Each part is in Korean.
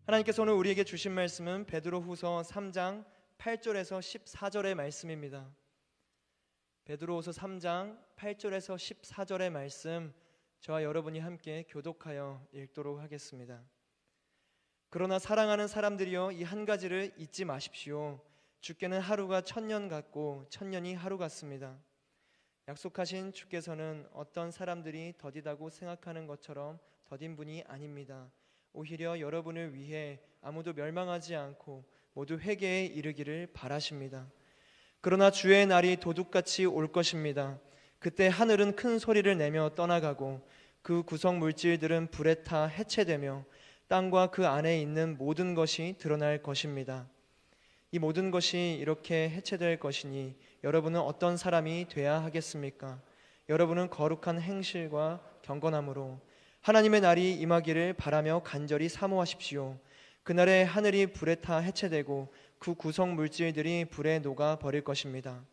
하나님께서 오늘 우리에게 주신 말씀은 베드로후서 3장 8절에서 14절의 말씀입니다. 베드로후서 3장 8절에서 14절의 말씀, 저와 여러분이 함께 교독하여 읽도록 하겠습니다. 그러나 사랑하는 사람들이여, 이 한 가지를 잊지 마십시오. 주께는 하루가 1000년 같고 1000년이 하루 같습니다. 약속하신 주께서는 어떤 사람들이 더디다고 생각하는 것처럼 더딘 분이 아닙니다. 오히려 여러분을 위해 아무도 멸망하지 않고 모두 회개에 이르기를 바라십니다. 그러나 주의 날이 도둑같이 올 것입니다. 그때 하늘은 큰 소리를 내며 떠나가고 그 구성 물질들은 불에 타 해체되며 땅과 그 안에 있는 모든 것이 드러날 것입니다. 이 모든 것이 이렇게 해체될 것이니 여러분은 어떤 사람이 돼야 하겠습니까? 여러분은 거룩한 행실과 경건함으로 하나님의 날이 임하기를 바라며 간절히 사모하십시오. 그날에 하늘이 불에 타 해체되고 그 구성 물질들이 불에 녹아 버릴 것입니다.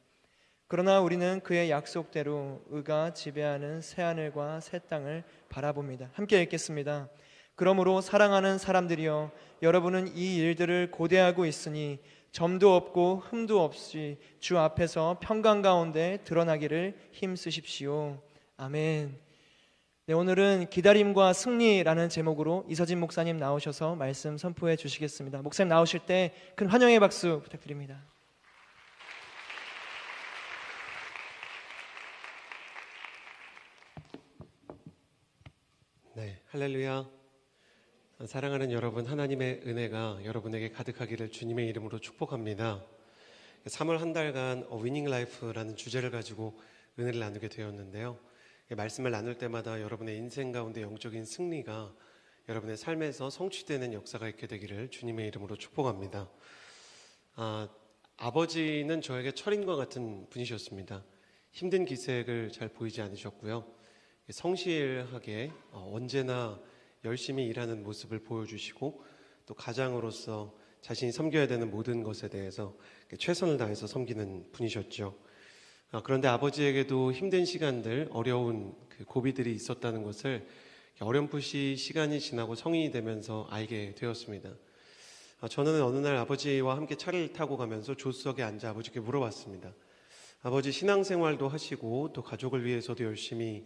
그러나 우리는 그의 약속대로 의가 지배하는 새하늘과 새 땅을 바라봅니다. 함께 읽겠습니다. 그러므로 사랑하는 사람들이여, 여러분은 이 일들을 고대하고 있으니 점도 없고 흠도 없이 주 앞에서 평강 가운데 드러나기를 힘쓰십시오. 아멘. 네, 오늘은 기다림과 승리라는 제목으로 이서진 목사님 나오셔서 말씀 선포해 주시겠습니다. 목사님 나오실 때 큰 환영의 박수 부탁드립니다. 네, 할렐루야. 사랑하는 여러분, 하나님의 은혜가 여러분에게 가득하기를 주님의 이름으로 축복합니다. 3월 한 달간 위닝 라이프라는 주제를 가지고 은혜를 나누게 되었는데요. 말씀을 나눌 때마다 여러분의 인생 가운데 영적인 승리가 여러분의 삶에서 성취되는 역사가 있게 되기를 주님의 이름으로 축복합니다. 아버지는 저에게 철인과 같은 분이셨습니다. 힘든 기색을 잘 보이지 않으셨고요. 성실하게 언제나 열심히 일하는 모습을 보여주시고, 또 가장으로서 자신이 섬겨야 되는 모든 것에 대해서 최선을 다해서 섬기는 분이셨죠. 그런데 아버지에게도 힘든 시간들, 어려운 고비들이 있었다는 것을 어렴풋이 시간이 지나고 성인이 되면서 알게 되었습니다. 저는 어느 날 아버지와 함께 차를 타고 가면서 조수석에 앉아 아버지께 물어봤습니다. 아버지, 신앙생활도 하시고 또 가족을 위해서도 열심히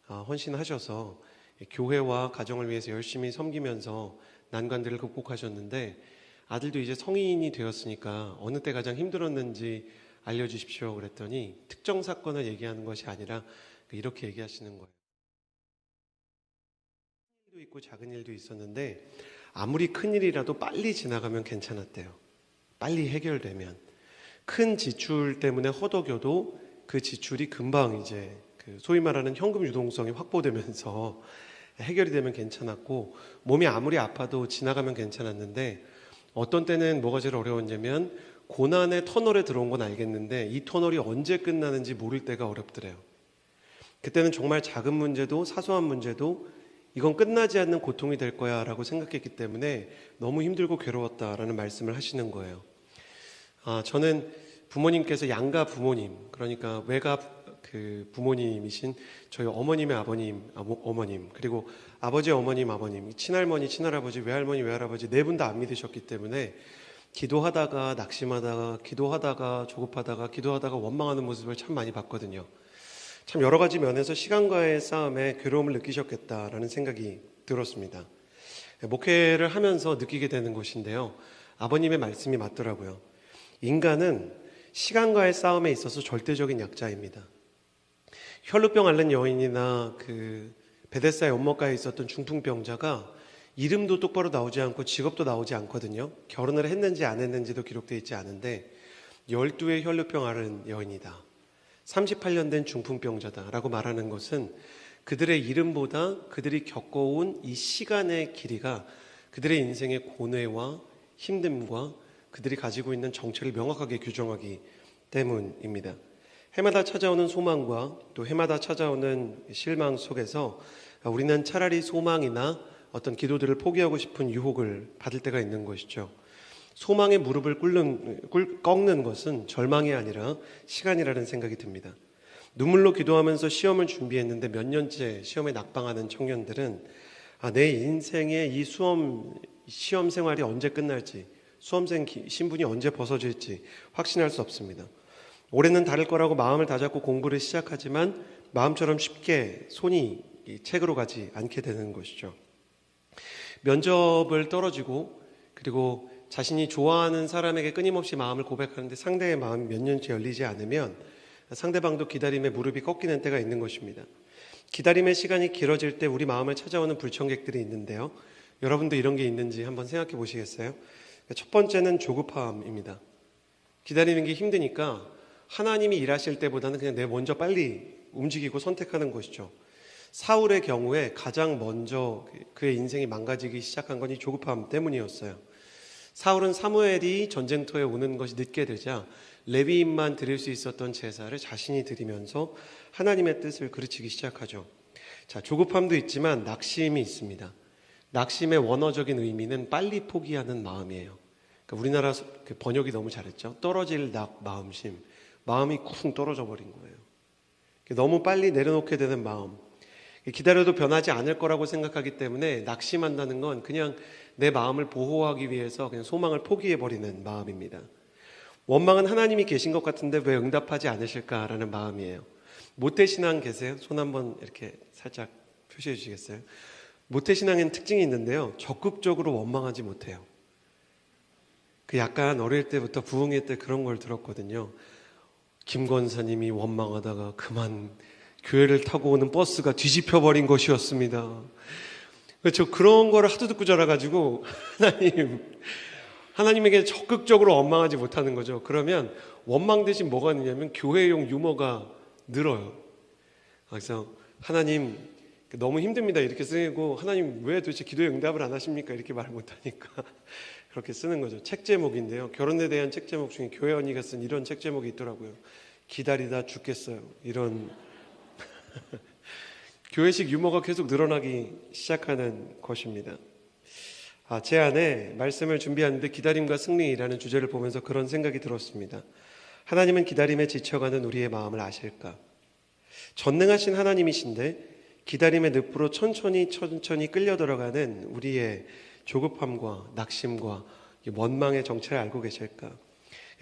헌신하셔서 교회와 가정을 위해서 열심히 섬기면서 난관들을 극복하셨는데, 아들도 이제 성인이 되었으니까 어느 때 가장 힘들었는지 알려주십시오 그랬더니, 특정 사건을 얘기하는 것이 아니라 이렇게 얘기하시는 거예요. 큰 일도 있고 작은 일도 있었는데 아무리 큰 일이라도 빨리 지나가면 괜찮았대요. 빨리 해결되면. 큰 지출 때문에 허덕여도 그 지출이 금방 이제 소위 말하는 현금 유동성이 확보되면서 해결이 되면 괜찮았고, 몸이 아무리 아파도 지나가면 괜찮았는데, 어떤 때는 뭐가 제일 어려웠냐면 고난의 터널에 들어온 건 알겠는데 이 터널이 언제 끝나는지 모를 때가 어렵더래요. 그때는 정말 작은 문제도 사소한 문제도 이건 끝나지 않는 고통이 될 거야 라고 생각했기 때문에 너무 힘들고 괴로웠다라는 말씀을 하시는 거예요. 저는 부모님께서 양가 부모님, 그러니까 외가 부모님이신 저희 어머님의 어머님, 그리고 아버지 어머님 아버님, 친할머니 친할아버지, 외할머니 외할아버지 네 분 다 안 믿으셨기 때문에 기도하다가 낙심하다가, 기도하다가 조급하다가, 기도하다가 원망하는 모습을 참 많이 봤거든요. 참 여러 가지 면에서 시간과의 싸움에 괴로움을 느끼셨겠다라는 생각이 들었습니다. 목회를 하면서 느끼게 되는 것인데요, 아버님의 말씀이 맞더라고요. 인간은 시간과의 싸움에 있어서 절대적인 약자입니다. 혈루병 앓는 여인이나 베데스다의 연못가에 있었던 중풍병자가 이름도 똑바로 나오지 않고 직업도 나오지 않거든요. 결혼을 했는지 안 했는지도 기록되어 있지 않은데 12의 혈루병 앓은 여인이다, 38년 된 중풍병자다 라고 말하는 것은 그들의 이름보다 그들이 겪어온 이 시간의 길이가 그들의 인생의 고뇌와 힘듦과 그들이 가지고 있는 정체를 명확하게 규정하기 때문입니다. 해마다 찾아오는 소망과 또 해마다 찾아오는 실망 속에서 우리는 차라리 소망이나 어떤 기도들을 포기하고 싶은 유혹을 받을 때가 있는 것이죠. 소망의 무릎을 꺾는 것은 절망이 아니라 시간이라는 생각이 듭니다. 눈물로 기도하면서 시험을 준비했는데 몇 년째 시험에 낙방하는 청년들은 내 인생의 이 시험 생활이 언제 끝날지, 수험생 신분이 언제 벗어질지 확신할 수 없습니다. 올해는 다를 거라고 마음을 다잡고 공부를 시작하지만 마음처럼 쉽게 손이 이 책으로 가지 않게 되는 것이죠. 면접을 떨어지고 그리고 자신이 좋아하는 사람에게 끊임없이 마음을 고백하는데 상대의 마음이 몇 년째 열리지 않으면 상대방도 기다림에 무릎이 꺾이는 때가 있는 것입니다. 기다림의 시간이 길어질 때 우리 마음을 찾아오는 불청객들이 있는데요. 여러분도 이런 게 있는지 한번 생각해 보시겠어요? 첫 번째는 조급함입니다. 기다리는 게 힘드니까 하나님이 일하실 때보다는 그냥 내가 먼저 빨리 움직이고 선택하는 것이죠. 사울의 경우에 가장 먼저 그의 인생이 망가지기 시작한 건 이 조급함 때문이었어요. 사울은 사무엘이 전쟁터에 오는 것이 늦게 되자 레위인만 드릴 수 있었던 제사를 자신이 드리면서 하나님의 뜻을 그르치기 시작하죠. 자, 조급함도 있지만 낙심이 있습니다. 낙심의 원어적인 의미는 빨리 포기하는 마음이에요. 그러니까 우리나라 번역이 너무 잘했죠. 떨어질 마음심. 마음이 쿵 떨어져 버린 거예요. 너무 빨리 내려놓게 되는 마음. 기다려도 변하지 않을 거라고 생각하기 때문에 낙심한다는 건 그냥 내 마음을 보호하기 위해서 그냥 소망을 포기해버리는 마음입니다. 원망은 하나님이 계신 것 같은데 왜 응답하지 않으실까라는 마음이에요. 모태신앙 계세요? 손 한번 이렇게 살짝 표시해 주시겠어요? 모태신앙에는 특징이 있는데요. 적극적으로 원망하지 못해요. 그 약간 어릴 때부터 부흥회 때 그런 걸 들었거든요. 김 권사님이 원망하다가 그만 교회를 타고 오는 버스가 뒤집혀 버린 것이었습니다. 저 그런 거를 하도 듣고 자라가지고 하나님에게 적극적으로 원망하지 못하는 거죠. 그러면 원망 대신 뭐가 있냐면 교회용 유머가 늘어요. 그래서 하나님 너무 힘듭니다 이렇게 쓰고, 하나님 왜 도대체 기도에 응답을 안 하십니까 이렇게 말 못하니까 그렇게 쓰는 거죠. 책 제목인데요, 결혼에 대한 책 제목 중에 교회 언니가 쓴 이런 책 제목이 있더라고요. 기다리다 죽겠어요. 이런 교회식 유머가 계속 늘어나기 시작하는 것입니다. 제 안에 말씀을 준비하는데 기다림과 승리라는 주제를 보면서 그런 생각이 들었습니다. 하나님은 기다림에 지쳐가는 우리의 마음을 아실까? 전능하신 하나님이신데 기다림의 늪으로 천천히 끌려 들어가는 우리의 조급함과 낙심과 원망의 정체를 알고 계실까?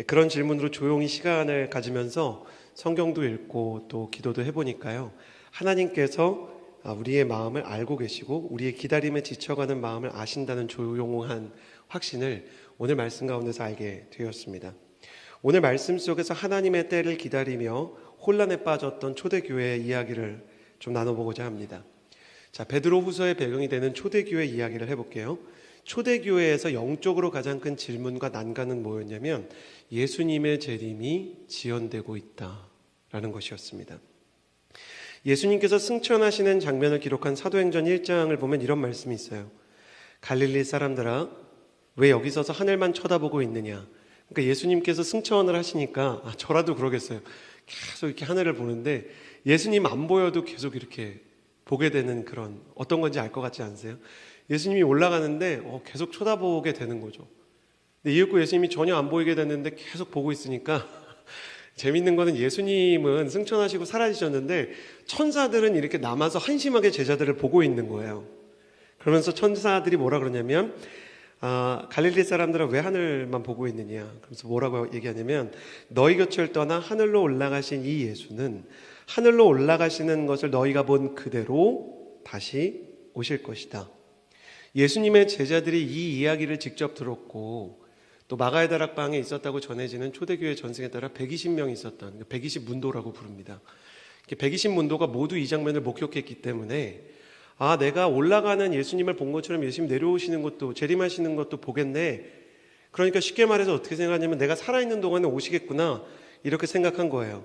그런 질문으로 조용히 시간을 가지면서 성경도 읽고 또 기도도 해보니까요, 하나님께서 우리의 마음을 알고 계시고 우리의 기다림에 지쳐가는 마음을 아신다는 조용한 확신을 오늘 말씀 가운데서 알게 되었습니다. 오늘 말씀 속에서 하나님의 때를 기다리며 혼란에 빠졌던 초대교회의 이야기를 좀 나눠보고자 합니다. 자, 베드로 후서의 배경이 되는 초대교회 이야기를 해볼게요. 초대교회에서 영적으로 가장 큰 질문과 난관은 뭐였냐면 예수님의 재림이 지연되고 있다라는 것이었습니다. 예수님께서 승천하시는 장면을 기록한 사도행전 1장을 보면 이런 말씀이 있어요. 갈릴리 사람들아, 왜 여기 서서 하늘만 쳐다보고 있느냐. 그러니까 예수님께서 승천을 하시니까 저라도 그러겠어요. 계속 이렇게 하늘을 보는데 예수님 안 보여도 계속 이렇게 보게 되는 그런, 어떤 건지 알 것 같지 않으세요? 예수님이 올라가는데 계속 쳐다보게 되는 거죠. 근데 이윽고 예수님이 전혀 안 보이게 됐는데 계속 보고 있으니까 재밌는 거는 예수님은 승천하시고 사라지셨는데 천사들은 이렇게 남아서 한심하게 제자들을 보고 있는 거예요. 그러면서 천사들이 뭐라 그러냐면 갈릴리 사람들은 왜 하늘만 보고 있느냐. 그래서 뭐라고 얘기하냐면 너희 곁을 떠나 하늘로 올라가신 이 예수는 하늘로 올라가시는 것을 너희가 본 그대로 다시 오실 것이다. 예수님의 제자들이 이 이야기를 직접 들었고 또 마가의 다락방에 있었다고 전해지는 초대교회 전승에 따라 120명이 있었던 120문도라고 부릅니다. 120문도가 모두 이 장면을 목격했기 때문에 내가 올라가는 예수님을 본 것처럼 예수님 내려오시는 것도 재림하시는 것도 보겠네. 그러니까 쉽게 말해서 어떻게 생각하냐면 내가 살아있는 동안에 오시겠구나 이렇게 생각한 거예요.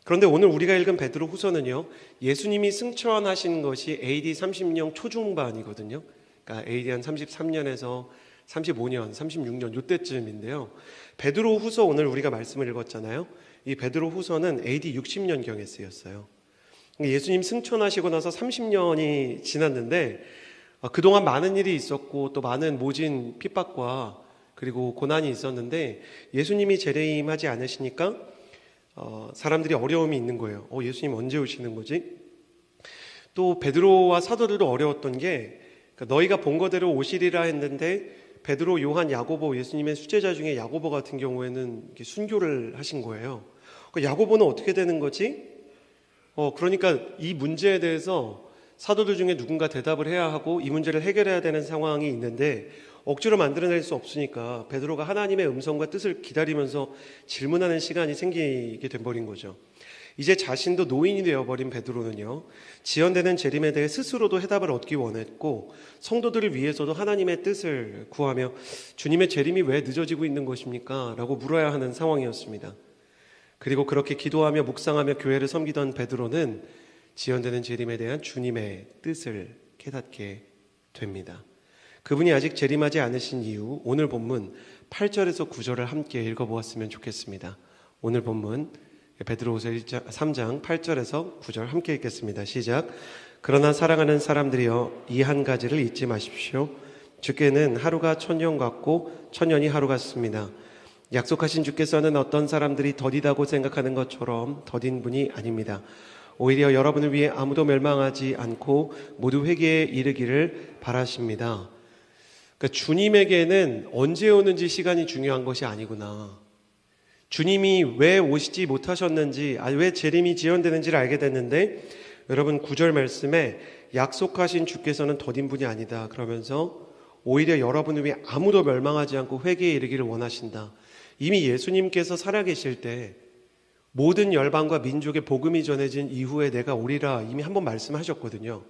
그런데 오늘 우리가 읽은 베드로 후서는요, 예수님이 승천하신 것이 AD 30년 초중반이거든요. 그러니까 AD 한 33년에서 35년, 36년 이때쯤인데요. 베드로 후서 오늘 우리가 말씀을 읽었잖아요. 이 베드로 후서는 AD 60년경에 쓰였어요. 예수님 승천하시고 나서 30년이 지났는데 그동안 많은 일이 있었고 또 많은 모진 핍박과 그리고 고난이 있었는데 예수님이 재림하지 않으시니까 사람들이 어려움이 있는 거예요. 예수님 언제 오시는 거지? 또 베드로와 사도들도 어려웠던 게 그러니까 너희가 본 거대로 오시리라 했는데 베드로, 요한, 야고보, 예수님의 수제자 중에 야고보 같은 경우에는 이렇게 순교를 하신 거예요. 그러니까 야고보는 어떻게 되는 거지? 그러니까 이 문제에 대해서 사도들 중에 누군가 대답을 해야 하고 이 문제를 해결해야 되는 상황이 있는데 억지로 만들어낼 수 없으니까 베드로가 하나님의 음성과 뜻을 기다리면서 질문하는 시간이 생기게 돼버린 거죠. 이제 자신도 노인이 되어버린 베드로는요, 지연되는 재림에 대해 스스로도 해답을 얻기 원했고 성도들을 위해서도 하나님의 뜻을 구하며 주님의 재림이 왜 늦어지고 있는 것입니까? 라고 물어야 하는 상황이었습니다. 그리고 그렇게 기도하며 묵상하며 교회를 섬기던 베드로는 지연되는 재림에 대한 주님의 뜻을 깨닫게 됩니다. 그분이 아직 재림하지 않으신 이유, 오늘 본문 8절에서 9절을 함께 읽어보았으면 좋겠습니다. 오늘 본문 베드로후서 3장 8절에서 9절 함께 읽겠습니다. 시작. 그러나 사랑하는 사람들이여, 이 한 가지를 잊지 마십시오. 주께는 하루가 천년 같고 천년이 하루 같습니다. 약속하신 주께서는 어떤 사람들이 더디다고 생각하는 것처럼 더딘 분이 아닙니다. 오히려 여러분을 위해 아무도 멸망하지 않고 모두 회개에 이르기를 바라십니다. 그러니까 주님에게는 언제 오는지 시간이 중요한 것이 아니구나. 주님이 왜 오시지 못하셨는지, 왜 재림이 지연되는지를 알게 됐는데, 여러분 9절 말씀에 약속하신 주께서는 더딘 분이 아니다 그러면서 오히려 여러분을 위해 아무도 멸망하지 않고 회개에 이르기를 원하신다. 이미 예수님께서 살아계실 때 모든 열방과 민족의 복음이 전해진 이후에 내가 오리라 이미 한번 말씀하셨거든요.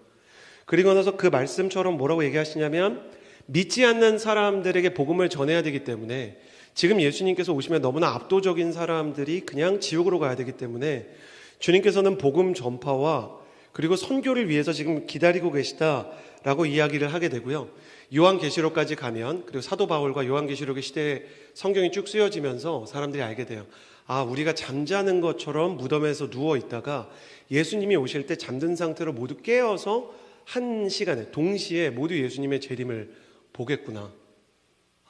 그리고 나서 그 말씀처럼 뭐라고 얘기하시냐면, 믿지 않는 사람들에게 복음을 전해야 되기 때문에 지금 예수님께서 오시면 너무나 압도적인 사람들이 그냥 지옥으로 가야 되기 때문에 주님께서는 복음 전파와 그리고 선교를 위해서 지금 기다리고 계시다라고 이야기를 하게 되고요. 요한계시록까지 가면, 그리고 사도 바울과 요한계시록의 시대에 성경이 쭉 쓰여지면서 사람들이 알게 돼요. 우리가 잠자는 것처럼 무덤에서 누워 있다가 예수님이 오실 때 잠든 상태로 모두 깨어서 한 시간에 동시에 모두 예수님의 재림을 보겠구나.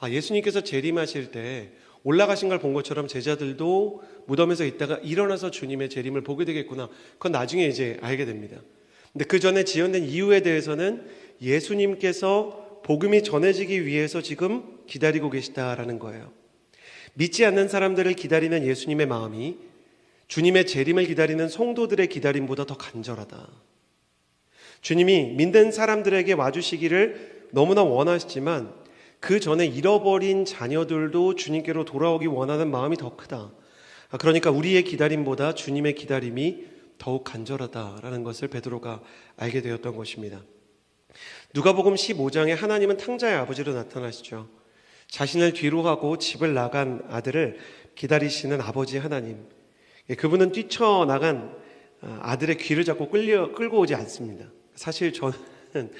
예수님께서 재림하실 때 올라가신 걸 본 것처럼 제자들도 무덤에서 있다가 일어나서 주님의 재림을 보게 되겠구나. 그건 나중에 이제 알게 됩니다. 근데 그 전에 지연된 이유에 대해서는 예수님께서 복음이 전해지기 위해서 지금 기다리고 계시다라는 거예요. 믿지 않는 사람들을 기다리는 예수님의 마음이 주님의 재림을 기다리는 성도들의 기다림보다 더 간절하다. 주님이 믿는 사람들에게 와주시기를 너무나 원하시지만 그 전에 잃어버린 자녀들도 주님께로 돌아오기 원하는 마음이 더 크다. 그러니까 우리의 기다림보다 주님의 기다림이 더욱 간절하다라는 것을 베드로가 알게 되었던 것입니다. 누가복음 15장에 하나님은 탕자의 아버지로 나타나시죠. 자신을 뒤로 하고 집을 나간 아들을 기다리시는 아버지 하나님. 그분은 뛰쳐나간 아들의 귀를 잡고 끌고 오지 않습니다. 사실 저는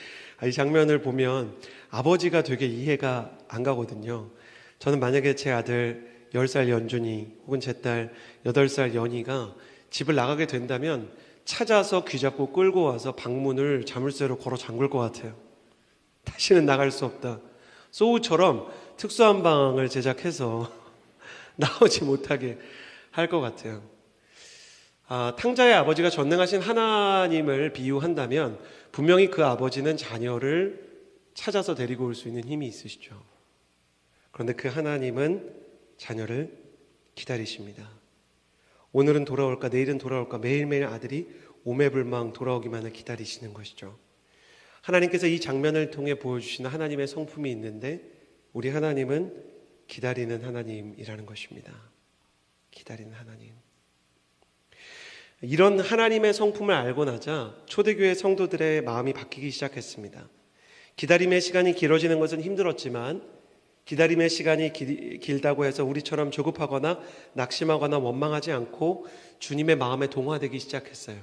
이 장면을 보면 아버지가 되게 이해가 안 가거든요. 저는 만약에 제 아들 10살 연준이 혹은 제 딸 8살 연희가 집을 나가게 된다면 찾아서 귀 잡고 끌고 와서 방문을 자물쇠로 걸어 잠글 것 같아요. 다시는 나갈 수 없다. 소우처럼 특수한 방을 제작해서 나오지 못하게 할 것 같아요. 탕자의 아버지가 전능하신 하나님을 비유한다면 분명히 그 아버지는 자녀를 찾아서 데리고 올 수 있는 힘이 있으시죠. 그런데 그 하나님은 자녀를 기다리십니다. 오늘은 돌아올까 내일은 돌아올까 매일매일 아들이 오매불망 돌아오기만을 기다리시는 것이죠. 하나님께서 이 장면을 통해 보여주시는 하나님의 성품이 있는데 우리 하나님은 기다리는 하나님이라는 것입니다. 기다리는 하나님. 이런 하나님의 성품을 알고 나자 초대교회 성도들의 마음이 바뀌기 시작했습니다. 기다림의 시간이 길어지는 것은 힘들었지만 기다림의 시간이 길다고 해서 우리처럼 조급하거나 낙심하거나 원망하지 않고 주님의 마음에 동화되기 시작했어요.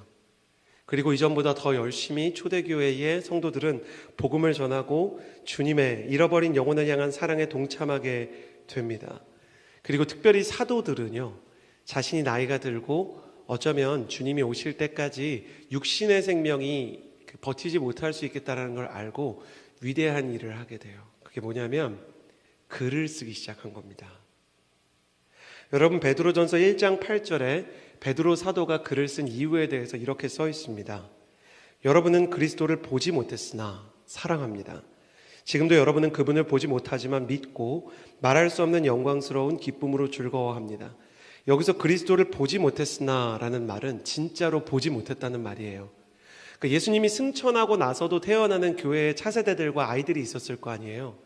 그리고 이전보다 더 열심히 초대교회의 성도들은 복음을 전하고 주님의 잃어버린 영혼을 향한 사랑에 동참하게 됩니다. 그리고 특별히 사도들은요, 자신이 나이가 들고 어쩌면 주님이 오실 때까지 육신의 생명이 버티지 못할 수 있겠다는 걸 알고 위대한 일을 하게 돼요. 그게 뭐냐면 글을 쓰기 시작한 겁니다. 여러분, 베드로전서 1장 8절에 베드로 사도가 글을 쓴 이유에 대해서 이렇게 써 있습니다. 여러분은 그리스도를 보지 못했으나 사랑합니다. 지금도 여러분은 그분을 보지 못하지만 믿고 말할 수 없는 영광스러운 기쁨으로 즐거워합니다. 여기서 그리스도를 보지 못했으나 라는 말은 진짜로 보지 못했다는 말이에요. 그러니까 예수님이 승천하고 나서도 태어나는 교회의 차세대들과 아이들이 있었을 거 아니에요.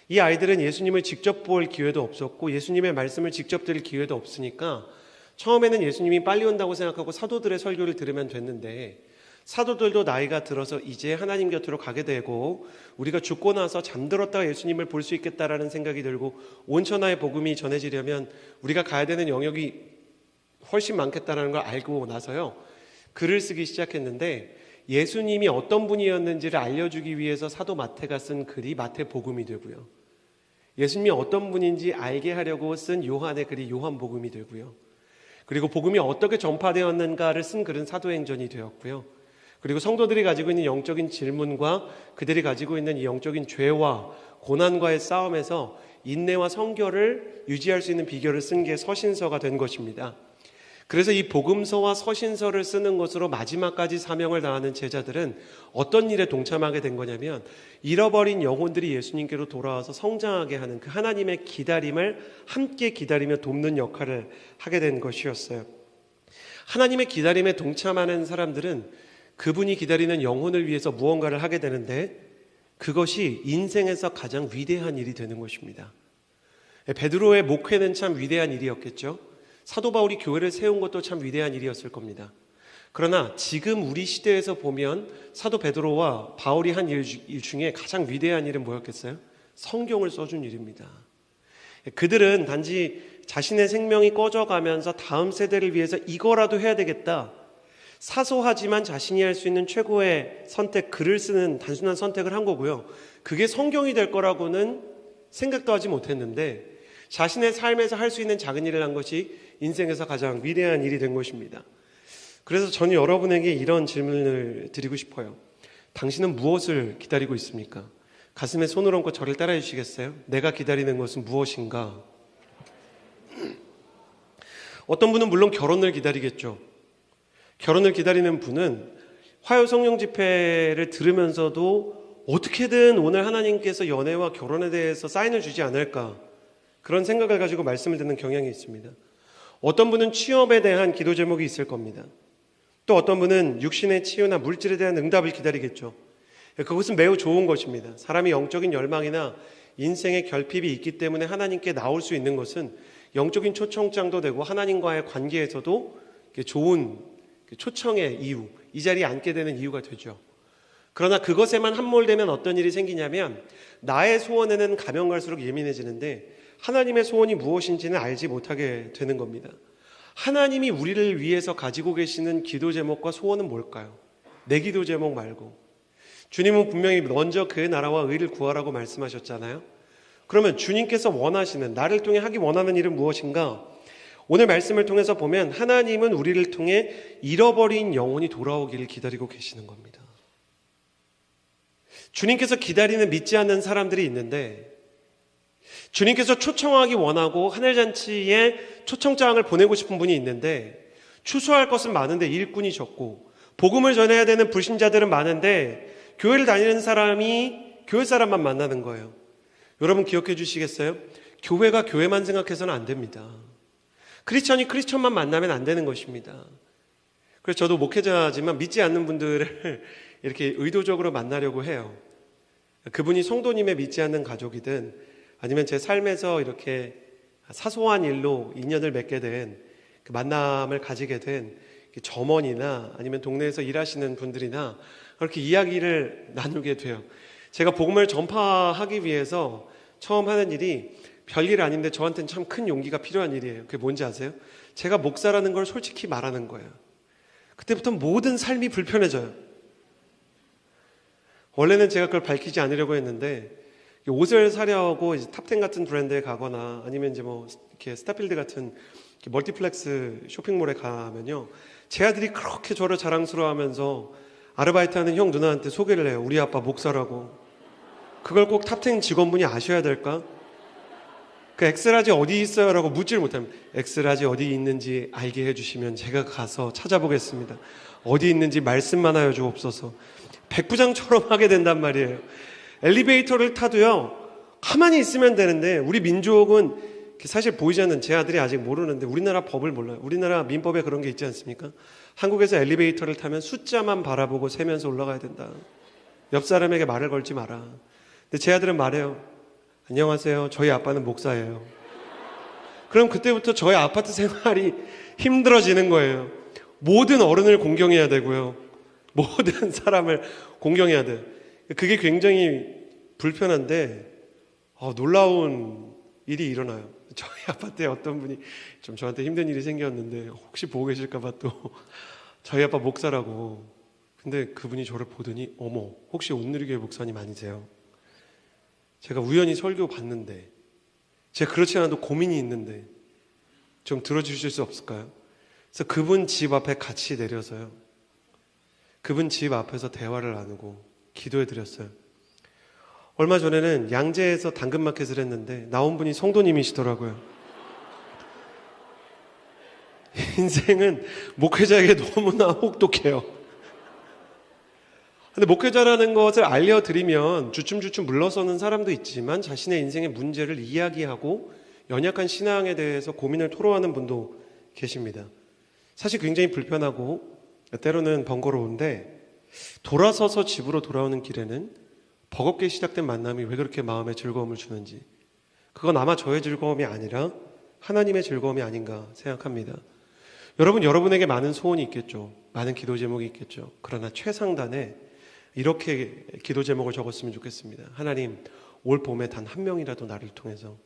이 아이들은 예수님을 직접 볼 기회도 없었고 예수님의 말씀을 직접 들을 기회도 없으니까 처음에는 예수님이 빨리 온다고 생각하고 사도들의 설교를 들으면 됐는데, 사도들도 나이가 들어서 이제 하나님 곁으로 가게 되고 우리가 죽고 나서 잠들었다가 예수님을 볼 수 있겠다라는 생각이 들고 온 천하의 복음이 전해지려면 우리가 가야 되는 영역이 훨씬 많겠다라는 걸 알고 나서요, 글을 쓰기 시작했는데, 예수님이 어떤 분이었는지를 알려주기 위해서 사도 마태가 쓴 글이 마태복음이 되고요, 예수님이 어떤 분인지 알게 하려고 쓴 요한의 글이 요한복음이 되고요, 그리고 복음이 어떻게 전파되었는가를 쓴 글은 사도행전이 되었고요, 그리고 성도들이 가지고 있는 영적인 질문과 그들이 가지고 있는 이 영적인 죄와 고난과의 싸움에서 인내와 성결을 유지할 수 있는 비결을 쓴 게 서신서가 된 것입니다. 그래서 이 복음서와 서신서를 쓰는 것으로 마지막까지 사명을 다하는 제자들은 어떤 일에 동참하게 된 거냐면, 잃어버린 영혼들이 예수님께로 돌아와서 성장하게 하는 그 하나님의 기다림을 함께 기다리며 돕는 역할을 하게 된 것이었어요. 하나님의 기다림에 동참하는 사람들은 그분이 기다리는 영혼을 위해서 무언가를 하게 되는데, 그것이 인생에서 가장 위대한 일이 되는 것입니다. 베드로의 목회는 참 위대한 일이었겠죠. 사도 바울이 교회를 세운 것도 참 위대한 일이었을 겁니다. 그러나 지금 우리 시대에서 보면 사도 베드로와 바울이 한 일 중에 가장 위대한 일은 뭐였겠어요? 성경을 써준 일입니다. 그들은 단지 자신의 생명이 꺼져가면서 다음 세대를 위해서 이거라도 해야 되겠다, 사소하지만 자신이 할 수 있는 최고의 선택, 글을 쓰는 단순한 선택을 한 거고요, 그게 성경이 될 거라고는 생각도 하지 못했는데 자신의 삶에서 할 수 있는 작은 일을 한 것이 인생에서 가장 위대한 일이 된 것입니다. 그래서 저는 여러분에게 이런 질문을 드리고 싶어요. 당신은 무엇을 기다리고 있습니까? 가슴에 손을 얹고 저를 따라해 주시겠어요? 내가 기다리는 것은 무엇인가? 어떤 분은 물론 결혼을 기다리겠죠. 결혼을 기다리는 분은 화요 성령 집회를 들으면서도 어떻게든 오늘 하나님께서 연애와 결혼에 대해서 사인을 주지 않을까, 그런 생각을 가지고 말씀을 듣는 경향이 있습니다. 어떤 분은 취업에 대한 기도 제목이 있을 겁니다. 또 어떤 분은 육신의 치유나 물질에 대한 응답을 기다리겠죠. 그것은 매우 좋은 것입니다. 사람이 영적인 열망이나 인생의 결핍이 있기 때문에 하나님께 나올 수 있는 것은 영적인 초청장도 되고 하나님과의 관계에서도 좋은 초청의 이유, 이 자리에 앉게 되는 이유가 되죠. 그러나 그것에만 함몰되면 어떤 일이 생기냐면, 나의 소원에는 가면 갈수록 예민해지는데 하나님의 소원이 무엇인지는 알지 못하게 되는 겁니다. 하나님이 우리를 위해서 가지고 계시는 기도 제목과 소원은 뭘까요? 내 기도 제목 말고. 주님은 분명히 먼저 그의 나라와 의를 구하라고 말씀하셨잖아요. 그러면 주님께서 원하시는, 나를 통해 하기 원하는 일은 무엇인가? 오늘 말씀을 통해서 보면 하나님은 우리를 통해 잃어버린 영혼이 돌아오기를 기다리고 계시는 겁니다. 주님께서 기다리는 믿지 않는 사람들이 있는데, 주님께서 초청하기 원하고 하늘잔치에 초청장을 보내고 싶은 분이 있는데, 추수할 것은 많은데 일꾼이 적고 복음을 전해야 되는 불신자들은 많은데 교회를 다니는 사람이 교회 사람만 만나는 거예요. 여러분 기억해 주시겠어요? 교회가 교회만 생각해서는 안 됩니다. 크리스천이 크리스천만 만나면 안 되는 것입니다. 그래서 저도 목회자지만 믿지 않는 분들을 이렇게 의도적으로 만나려고 해요. 그분이 성도님의 믿지 않는 가족이든 아니면 제 삶에서 이렇게 사소한 일로 인연을 맺게 된, 그 만남을 가지게 된 점원이나 아니면 동네에서 일하시는 분들이나 그렇게 이야기를 나누게 돼요. 제가 복음을 전파하기 위해서 처음 하는 일이 별일 아닌데 저한테는 참 큰 용기가 필요한 일이에요. 그게 뭔지 아세요? 제가 목사라는 걸 솔직히 말하는 거예요. 그때부터 모든 삶이 불편해져요. 원래는 제가 그걸 밝히지 않으려고 했는데, 옷을 사려고 이제 탑10 같은 브랜드에 가거나 아니면 이제 뭐 이렇게 스타필드 같은 멀티플렉스 쇼핑몰에 가면요, 제 아들이 그렇게 저를 자랑스러워하면서 아르바이트하는 형 누나한테 소개를 해요. 우리 아빠 목사라고. 그걸 꼭 탑10 직원분이 아셔야 될까? 그 엑스라지 어디 있어요? 라고 묻지를 못하면, 엑스라지 어디 있는지 알게 해주시면 제가 가서 찾아보겠습니다. 어디 있는지 말씀만 하여 주옵소서. 백부장처럼 하게 된단 말이에요. 엘리베이터를 타도요, 가만히 있으면 되는데 우리 민족은 사실 보이지 않는, 제 아들이 아직 모르는데 우리나라 법을 몰라요. 우리나라 민법에 그런 게 있지 않습니까? 한국에서 엘리베이터를 타면 숫자만 바라보고 세면서 올라가야 된다. 옆 사람에게 말을 걸지 마라. 근데 제 아들은 말해요. 안녕하세요. 저희 아빠는 목사예요. 그럼 그때부터 저희 아파트 생활이 힘들어지는 거예요. 모든 어른을 공경해야 되고요. 모든 사람을 공경해야 돼. 그게 굉장히 불편한데 놀라운 일이 일어나요. 저희 아파트에 어떤 분이 좀 저한테 힘든 일이 생겼는데 혹시 보고 계실까봐 또 저희 아빠 목사라고. 근데 그분이 저를 보더니 어머, 혹시 온누리교회 목사님 아니세요? 제가 우연히 설교 봤는데, 제가 그렇지 않아도 고민이 있는데 좀 들어주실 수 없을까요? 그래서 그분 집 앞에 같이 내려서요, 그분 집 앞에서 대화를 나누고 기도해 드렸어요. 얼마 전에는 양재에서 당근마켓을 했는데 나온 분이 성도님이시더라고요. 인생은 목회자에게 너무나 혹독해요. 근데 목회자라는 것을 알려드리면 주춤주춤 물러서는 사람도 있지만 자신의 인생의 문제를 이야기하고 연약한 신앙에 대해서 고민을 토로하는 분도 계십니다. 사실 굉장히 불편하고 때로는 번거로운데, 돌아서서 집으로 돌아오는 길에는 버겁게 시작된 만남이 왜 그렇게 마음에 즐거움을 주는지, 그건 아마 저의 즐거움이 아니라 하나님의 즐거움이 아닌가 생각합니다. 여러분에게 많은 소원이 있겠죠. 많은 기도 제목이 있겠죠. 그러나 최상단에 이렇게 기도 제목을 적었으면 좋겠습니다. 하나님, 올 봄에 단 한 명이라도 나를 통해서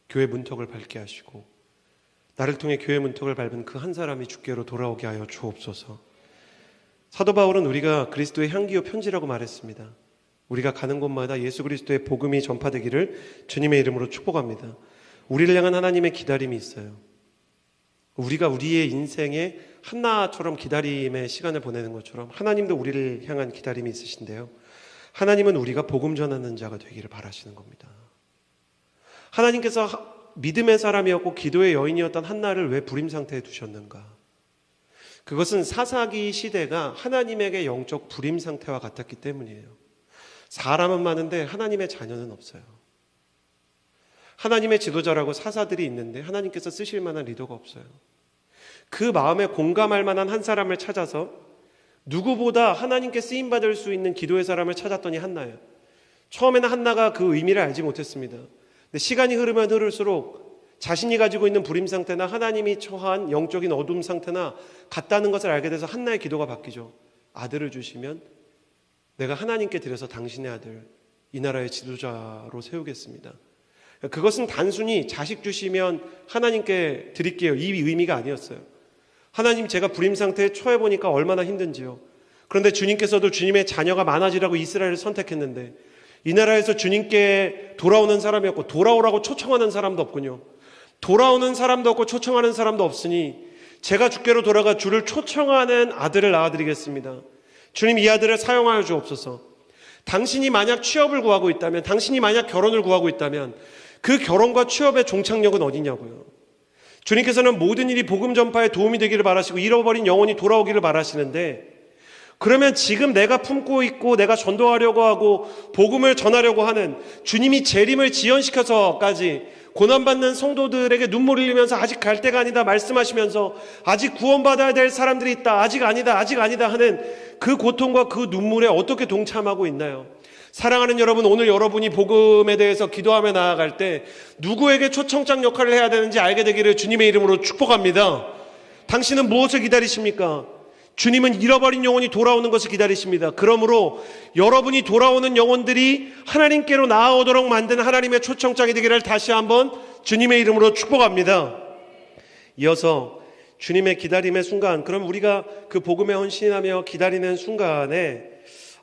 교회 문턱을 밟게 하시고, 나를 통해 교회 문턱을 밟은 그 한 사람이 주께로 돌아오게 하여 주옵소서. 사도 바울은 우리가 그리스도의 향기요 편지라고 말했습니다. 우리가 가는 곳마다 예수 그리스도의 복음이 전파되기를 주님의 이름으로 축복합니다. 우리를 향한 하나님의 기다림이 있어요. 우리가 우리의 인생에 한나처럼 기다림의 시간을 보내는 것처럼 하나님도 우리를 향한 기다림이 있으신데요, 하나님은 우리가 복음 전하는 자가 되기를 바라시는 겁니다. 하나님께서 믿음의 사람이었고 기도의 여인이었던 한나를 왜 불임 상태에 두셨는가? 그것은 사사기 시대가 하나님에게 영적 불임 상태와 같았기 때문이에요. 사람은 많은데 하나님의 자녀는 없어요. 하나님의 지도자라고 사사들이 있는데 하나님께서 쓰실 만한 리더가 없어요. 그 마음에 공감할 만한 한 사람을 찾아서 누구보다 하나님께 쓰임받을 수 있는 기도의 사람을 찾았더니 한나예요. 처음에는 한나가 그 의미를 알지 못했습니다. 근데 시간이 흐르면 흐를수록 자신이 가지고 있는 불임 상태나 하나님이 처한 영적인 어둠 상태나 같다는 것을 알게 돼서 한나의 기도가 바뀌죠. 아들을 주시면 내가 하나님께 드려서 당신의 아들, 이 나라의 지도자로 세우겠습니다. 그것은 단순히 자식 주시면 하나님께 드릴게요, 이 의미가 아니었어요. 하나님, 제가 불임 상태에 처해 보니까 얼마나 힘든지요. 그런데 주님께서도 주님의 자녀가 많아지라고 이스라엘을 선택했는데 이 나라에서 주님께 돌아오는 사람이 없고 돌아오라고 초청하는 사람도 없군요. 돌아오는 사람도 없고 초청하는 사람도 없으니 제가 주께로 돌아가 주를 초청하는 아들을 낳아드리겠습니다. 주님, 이 아들을 사용하여 주옵소서. 당신이 만약 취업을 구하고 있다면, 당신이 만약 결혼을 구하고 있다면 그 결혼과 취업의 종착역은 어디냐고요. 주님께서는 모든 일이 복음 전파에 도움이 되기를 바라시고 잃어버린 영혼이 돌아오기를 바라시는데, 그러면 지금 내가 품고 있고 내가 전도하려고 하고 복음을 전하려고 하는, 주님이 재림을 지연시켜서까지 고난받는 성도들에게 눈물 흘리면서 아직 갈 때가 아니다 말씀하시면서 아직 구원받아야 될 사람들이 있다, 아직 아니다 하는 그 고통과 그 눈물에 어떻게 동참하고 있나요? 사랑하는 여러분, 오늘 여러분이 복음에 대해서 기도하며 나아갈 때 누구에게 초청장 역할을 해야 되는지 알게 되기를 주님의 이름으로 축복합니다. 당신은 무엇을 기다리십니까? 주님은 잃어버린 영혼이 돌아오는 것을 기다리십니다. 그러므로 여러분이 돌아오는 영혼들이 하나님께로 나아오도록 만든 하나님의 초청장이 되기를 다시 한번 주님의 이름으로 축복합니다. 이어서 주님의 기다림의 순간, 그럼 우리가 그 복음에 헌신하며 기다리는 순간에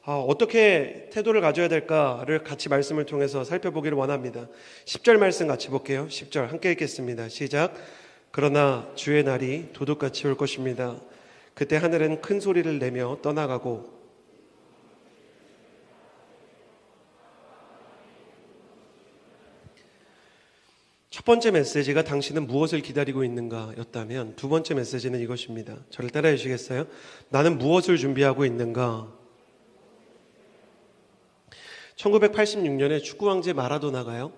어떻게 태도를 가져야 될까를 같이 말씀을 통해서 살펴보기를 원합니다. 10절 말씀 같이 볼게요. 10절 함께 읽겠습니다. 시작. 그러나 주의 날이 도둑같이 올 것입니다. 그때 하늘은 큰 소리를 내며 떠나가고 첫 번째 메시지가 당신은 무엇을 기다리고 있는가 였다면, 두 번째 메시지는 이것입니다. 저를 따라해 주시겠어요? 나는 무엇을 준비하고 있는가? 1986년에 축구 왕제 마라도나가요.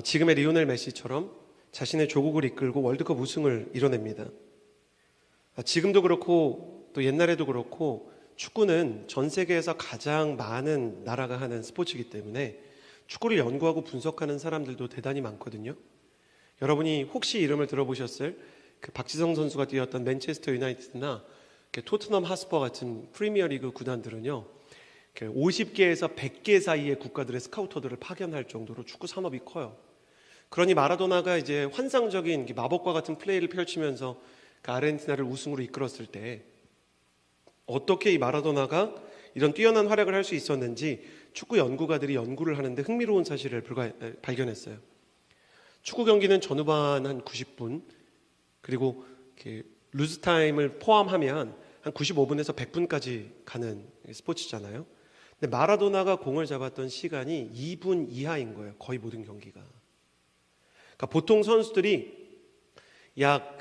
지금의 리오넬 메시처럼 자신의 조국을 이끌고 월드컵 우승을 이뤄냅니다. 지금도 그렇고 또 옛날에도 그렇고 축구는 전 세계에서 가장 많은 나라가 하는 스포츠이기 때문에 축구를 연구하고 분석하는 사람들도 대단히 많거든요. 여러분이 혹시 이름을 들어보셨을 그 박지성 선수가 뛰었던 맨체스터 유나이티드나 토트넘 하스퍼 같은 프리미어리그 구단들은요, 50개에서 100개 사이의 국가들의 스카우터들을 파견할 정도로 축구 산업이 커요. 그러니 마라도나가 이제 환상적인 마법과 같은 플레이를 펼치면서 그 아르헨티나를 우승으로 이끌었을 때 어떻게 이 마라도나가 이런 뛰어난 활약을 할 수 있었는지 축구 연구가들이 연구를 하는데 흥미로운 사실을 발견했어요. 축구 경기는 전후반 한 90분, 그리고 루즈 타임을 포함하면 한 95분에서 100분까지 가는 스포츠잖아요. 근데 마라도나가 공을 잡았던 시간이 2분 이하인 거예요. 거의 모든 경기가. 그러니까 보통 선수들이 약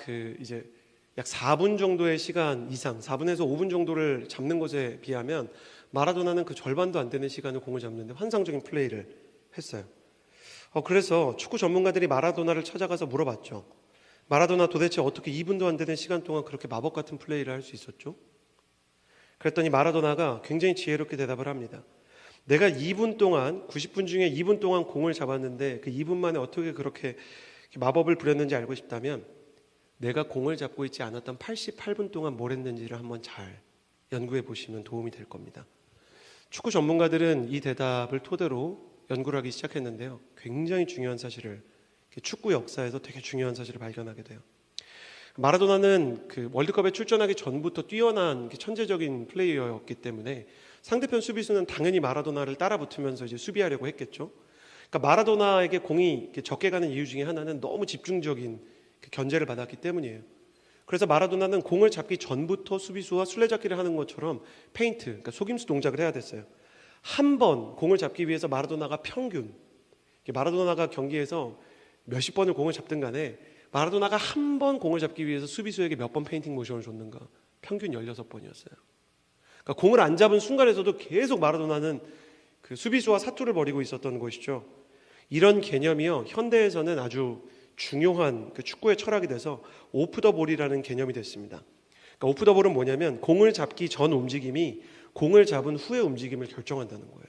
4분 정도의 시간 이상, 4분에서 5분 정도를 잡는 것에 비하면 마라도나는 그 절반도 안 되는 시간을 공을 잡는데 환상적인 플레이를 했어요. 그래서 축구 전문가들이 마라도나를 찾아가서 물어봤죠. 마라도나 도대체 어떻게 2분도 안 되는 시간 동안 그렇게 마법 같은 플레이를 할 수 있었죠? 그랬더니 마라도나가 굉장히 지혜롭게 대답을 합니다. 내가 2분 동안, 90분 중에 2분 동안 공을 잡았는데 그 2분 만에 어떻게 그렇게 마법을 부렸는지 알고 싶다면 내가 공을 잡고 있지 않았던 88분 동안 뭘 했는지를 한번 잘 연구해 보시면 도움이 될 겁니다. 축구 전문가들은 이 대답을 토대로 연구를 하기 시작했는데요. 굉장히 중요한 사실을, 축구 역사에서 되게 중요한 사실을 발견하게 돼요. 마라도나는 그 월드컵에 출전하기 전부터 뛰어난 천재적인 플레이어였기 때문에 상대편 수비수는 당연히 마라도나를 따라붙으면서 이제 수비하려고 했겠죠. 그러니까 마라도나에게 공이 적게 가는 이유 중에 하나는 너무 집중적인 견제를 받았기 때문이에요. 그래서 마라도나는 공을 잡기 전부터 수비수와 술래잡기를 하는 것처럼 페인트, 그러니까 속임수 동작을 해야 됐어요. 한 번 공을 잡기 위해서 마라도나가 평균, 마라도나가 경기에서 몇십 번을 공을 잡든 간에 마라도나가 한 번 공을 잡기 위해서 수비수에게 몇 번 페인팅 모션을 줬는가? 평균 16번이었어요. 그러니까 공을 안 잡은 순간에서도 계속 마라도나는 그 수비수와 사투를 벌이고 있었던 것이죠. 이런 개념이요, 현대에서는 아주 중요한 그 축구의 철학이 돼서 오프 더 볼이라는 개념이 됐습니다. 그러니까 오프 더 볼은 뭐냐면 공을 잡기 전 움직임이 공을 잡은 후의 움직임을 결정한다는 거예요.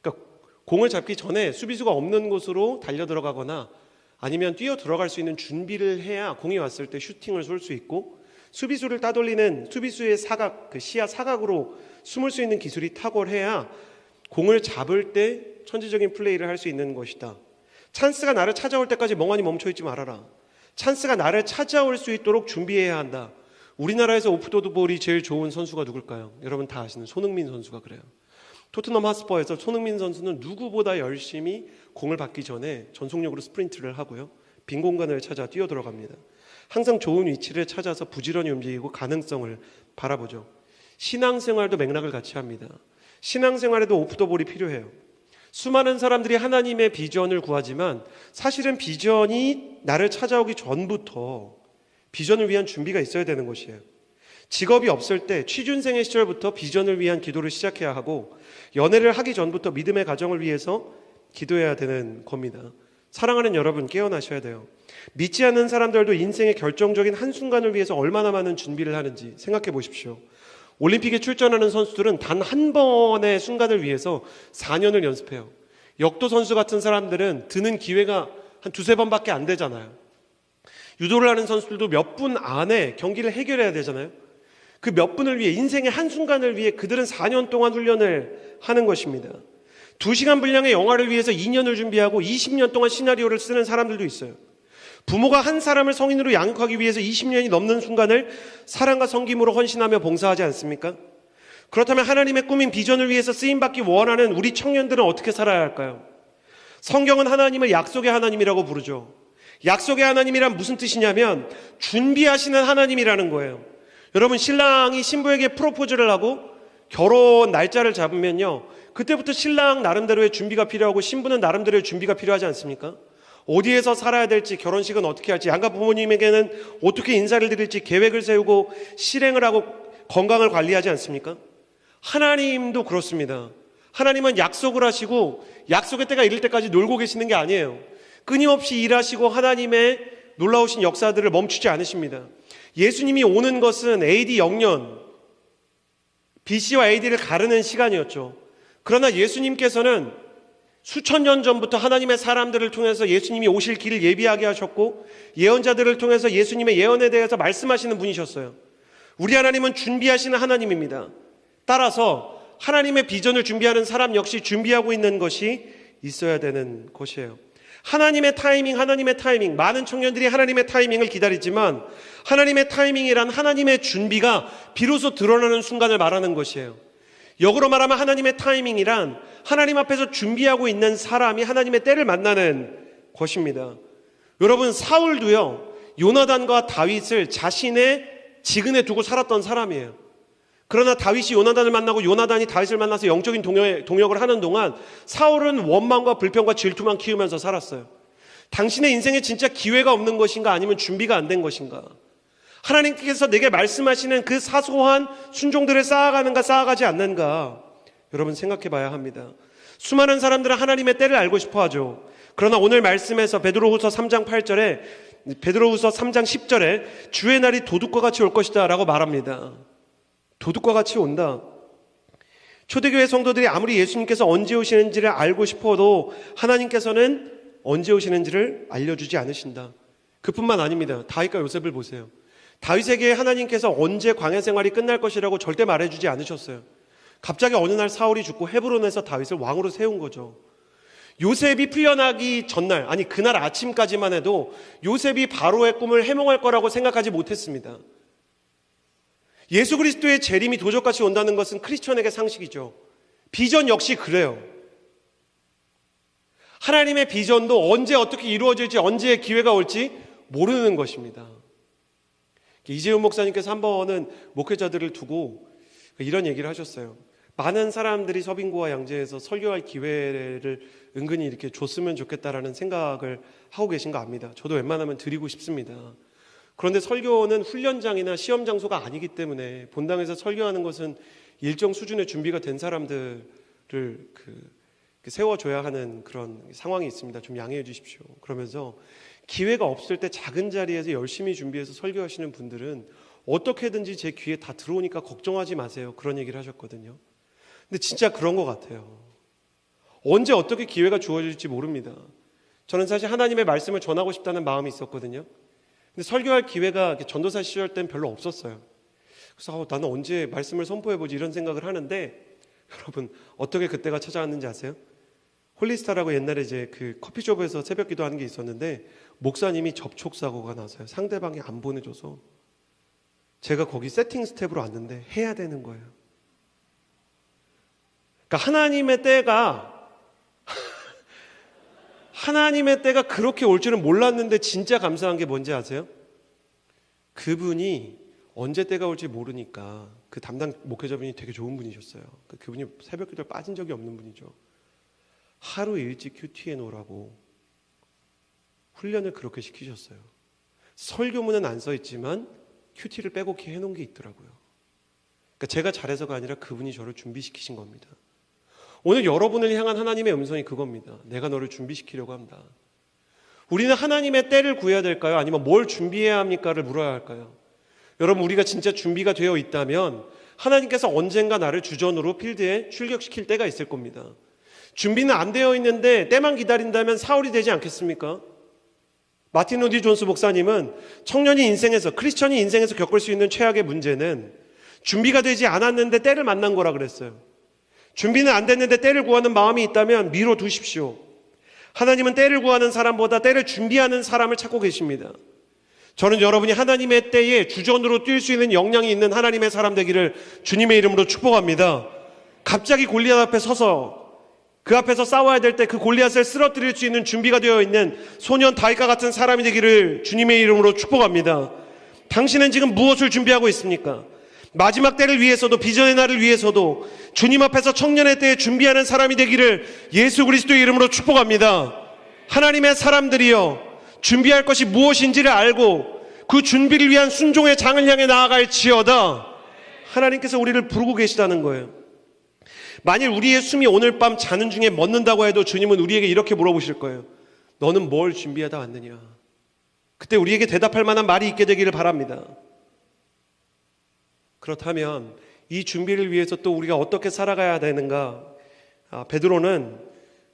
그러니까 공을 잡기 전에 수비수가 없는 곳으로 달려 들어가거나 아니면 뛰어 들어갈 수 있는 준비를 해야 공이 왔을 때 슈팅을 쏠 수 있고, 수비수를 따돌리는 수비수의 사각, 그 시야 사각으로 숨을 수 있는 기술이 탁월해야 공을 잡을 때 천재적인 플레이를 할 수 있는 것이다. 찬스가 나를 찾아올 때까지 멍하니 멈춰있지 말아라. 찬스가 나를 찾아올 수 있도록 준비해야 한다. 우리나라에서 오프더볼이 제일 좋은 선수가 누굴까요? 여러분 다 아시는 손흥민 선수가 그래요. 토트넘 하스퍼에서 손흥민 선수는 누구보다 열심히 공을 받기 전에 전속력으로 스프린트를 하고요, 빈 공간을 찾아 뛰어 들어갑니다. 항상 좋은 위치를 찾아서 부지런히 움직이고 가능성을 바라보죠. 신앙생활도 맥락을 같이 합니다. 신앙생활에도 오프더볼이 필요해요. 수많은 사람들이 하나님의 비전을 구하지만 사실은 비전이 나를 찾아오기 전부터 비전을 위한 준비가 있어야 되는 것이에요. 직업이 없을 때 취준생의 시절부터 비전을 위한 기도를 시작해야 하고, 연애를 하기 전부터 믿음의 가정을 위해서 기도해야 되는 겁니다. 사랑하는 여러분, 깨어나셔야 돼요. 믿지 않는 사람들도 인생의 결정적인 한순간을 위해서 얼마나 많은 준비를 하는지 생각해 보십시오. 올림픽에 출전하는 선수들은 단 한 번의 순간을 위해서 4년을 연습해요. 역도 선수 같은 사람들은 드는 기회가 한 두세 번밖에 안 되잖아요. 유도를 하는 선수들도 몇 분 안에 경기를 해결해야 되잖아요. 그 몇 분을 위해, 인생의 한순간을 위해 그들은 4년 동안 훈련을 하는 것입니다. 2시간 분량의 영화를 위해서 2년을 준비하고 20년 동안 시나리오를 쓰는 사람들도 있어요. 부모가 한 사람을 성인으로 양육하기 위해서 20년이 넘는 순간을 사랑과 섬김으로 헌신하며 봉사하지 않습니까? 그렇다면 하나님의 꾸민 비전을 위해서 쓰임받기 원하는 우리 청년들은 어떻게 살아야 할까요? 성경은 하나님을 약속의 하나님이라고 부르죠. 약속의 하나님이란 무슨 뜻이냐면 준비하시는 하나님이라는 거예요. 여러분, 신랑이 신부에게 프로포즈를 하고 결혼 날짜를 잡으면요, 그때부터 신랑 나름대로의 준비가 필요하고 신부는 나름대로의 준비가 필요하지 않습니까? 어디에서 살아야 될지, 결혼식은 어떻게 할지, 양가 부모님에게는 어떻게 인사를 드릴지 계획을 세우고 실행을 하고 건강을 관리하지 않습니까? 하나님도 그렇습니다. 하나님은 약속을 하시고 약속의 때가 이를 때까지 놀고 계시는 게 아니에요. 끊임없이 일하시고 하나님의 놀라우신 역사들을 멈추지 않으십니다. 예수님이 오는 것은 AD 0년, BC와 AD를 가르는 시간이었죠. 그러나 예수님께서는 수천 년 전부터 하나님의 사람들을 통해서 예수님이 오실 길을 예비하게 하셨고 예언자들을 통해서 예수님의 예언에 대해서 말씀하시는 분이셨어요. 우리 하나님은 준비하시는 하나님입니다. 따라서 하나님의 비전을 준비하는 사람 역시 준비하고 있는 것이 있어야 되는 것이에요. 하나님의 타이밍. 많은 청년들이 하나님의 타이밍을 기다리지만 하나님의 타이밍이란 하나님의 준비가 비로소 드러나는 순간을 말하는 것이에요. 역으로 말하면 하나님의 타이밍이란 하나님 앞에서 준비하고 있는 사람이 하나님의 때를 만나는 것입니다. 여러분, 사울도요, 요나단과 다윗을 자신의 지근에 두고 살았던 사람이에요. 그러나 다윗이 요나단을 만나고 요나단이 다윗을 만나서 영적인 동역을 하는 동안 사울은 원망과 불평과 질투만 키우면서 살았어요. 당신의 인생에 진짜 기회가 없는 것인가, 아니면 준비가 안 된 것인가? 하나님께서 내게 말씀하시는 그 사소한 순종들을 쌓아가는가 쌓아가지 않는가, 여러분 생각해 봐야 합니다. 수많은 사람들은 하나님의 때를 알고 싶어 하죠. 그러나 오늘 말씀에서 베드로후서 3장 10절에 주의 날이 도둑과 같이 올 것이다 라고 말합니다. 도둑과 같이 온다. 초대교회 성도들이 아무리 예수님께서 언제 오시는지를 알고 싶어도 하나님께서는 언제 오시는지를 알려주지 않으신다. 그뿐만 아닙니다. 다윗과 요셉을 보세요. 다윗에게 하나님께서 언제 광야 생활이 끝날 것이라고 절대 말해주지 않으셨어요. 갑자기 어느 날 사울이 죽고 헤브론에서 다윗을 왕으로 세운 거죠. 요셉이 풀려나기 전날, 아니 그날 아침까지만 해도 요셉이 바로의 꿈을 해몽할 거라고 생각하지 못했습니다. 예수 그리스도의 재림이 도적같이 온다는 것은 크리스천에게 상식이죠. 비전 역시 그래요. 하나님의 비전도 언제 어떻게 이루어질지, 언제 기회가 올지 모르는 것입니다. 이재훈 목사님께서 한 번은 목회자들을 두고 이런 얘기를 하셨어요. 많은 사람들이 서빙고와 양재에서 설교할 기회를 은근히 이렇게 줬으면 좋겠다라는 생각을 하고 계신 거 압니다. 저도 웬만하면 드리고 싶습니다. 그런데 설교는 훈련장이나 시험 장소가 아니기 때문에 본당에서 설교하는 것은 일정 수준의 준비가 된 사람들을 세워줘야 하는 그런 상황이 있습니다. 좀 양해해 주십시오. 그러면서 기회가 없을 때 작은 자리에서 열심히 준비해서 설교하시는 분들은 어떻게든지 제 귀에 다 들어오니까 걱정하지 마세요. 그런 얘기를 하셨거든요. 근데 진짜 그런 것 같아요. 언제 어떻게 기회가 주어질지 모릅니다. 저는 사실 하나님의 말씀을 전하고 싶다는 마음이 있었거든요. 근데 설교할 기회가 전도사 시절 때는 별로 없었어요. 그래서 나는 언제 말씀을 선포해보지 이런 생각을 하는데, 여러분 어떻게 그때가 찾아왔는지 아세요? 홀리스타라고 옛날에 이제 그 커피숍에서 새벽 기도하는 게 있었는데 목사님이 접촉사고가 나서요. 상대방이 안 보내줘서 제가 거기 세팅 스텝으로 왔는데 해야 되는 거예요. 그러니까 하나님의 때가 그렇게 올 줄은 몰랐는데 진짜 감사한 게 뭔지 아세요? 그분이 언제 때가 올지 모르니까 그 담당 목회자분이 되게 좋은 분이셨어요. 그분이 새벽 기도에 빠진 적이 없는 분이죠. 하루 일찍 큐티해 놓으라고 훈련을 그렇게 시키셨어요. 설교문은 안 써 있지만 큐티를 빼곡히 해놓은 게 있더라고요. 그러니까 제가 잘해서가 아니라 그분이 저를 준비시키신 겁니다. 오늘 여러분을 향한 하나님의 음성이 그겁니다. 내가 너를 준비시키려고 한다. 우리는 하나님의 때를 구해야 될까요? 아니면 뭘 준비해야 합니까를 물어야 할까요? 여러분, 우리가 진짜 준비가 되어 있다면 하나님께서 언젠가 나를 주전으로 필드에 출격시킬 때가 있을 겁니다. 준비는 안 되어 있는데 때만 기다린다면 사울이 되지 않겠습니까? 마틴 루디 존스 목사님은 청년이 인생에서, 크리스천이 인생에서 겪을 수 있는 최악의 문제는 준비가 되지 않았는데 때를 만난 거라 그랬어요. 준비는 안 됐는데 때를 구하는 마음이 있다면 미뤄두십시오. 하나님은 때를 구하는 사람보다 때를 준비하는 사람을 찾고 계십니다. 저는 여러분이 하나님의 때에 주전으로 뛸 수 있는 역량이 있는 하나님의 사람 되기를 주님의 이름으로 축복합니다. 갑자기 골리앗 앞에 서서 그 앞에서 싸워야 될 때 그 골리앗을 쓰러뜨릴 수 있는 준비가 되어 있는 소년 다윗과 같은 사람이 되기를 주님의 이름으로 축복합니다. 당신은 지금 무엇을 준비하고 있습니까? 마지막 때를 위해서도, 비전의 날을 위해서도 주님 앞에서 청년의 때에 준비하는 사람이 되기를 예수 그리스도의 이름으로 축복합니다. 하나님의 사람들이여, 준비할 것이 무엇인지를 알고 그 준비를 위한 순종의 장을 향해 나아갈지어다. 하나님께서 우리를 부르고 계시다는 거예요. 만일 우리의 숨이 오늘 밤 자는 중에 멎는다고 해도 주님은 우리에게 이렇게 물어보실 거예요. 너는 뭘 준비하다 왔느냐? 그때 우리에게 대답할 만한 말이 있게 되기를 바랍니다. 그렇다면 이 준비를 위해서 또 우리가 어떻게 살아가야 되는가? 베드로는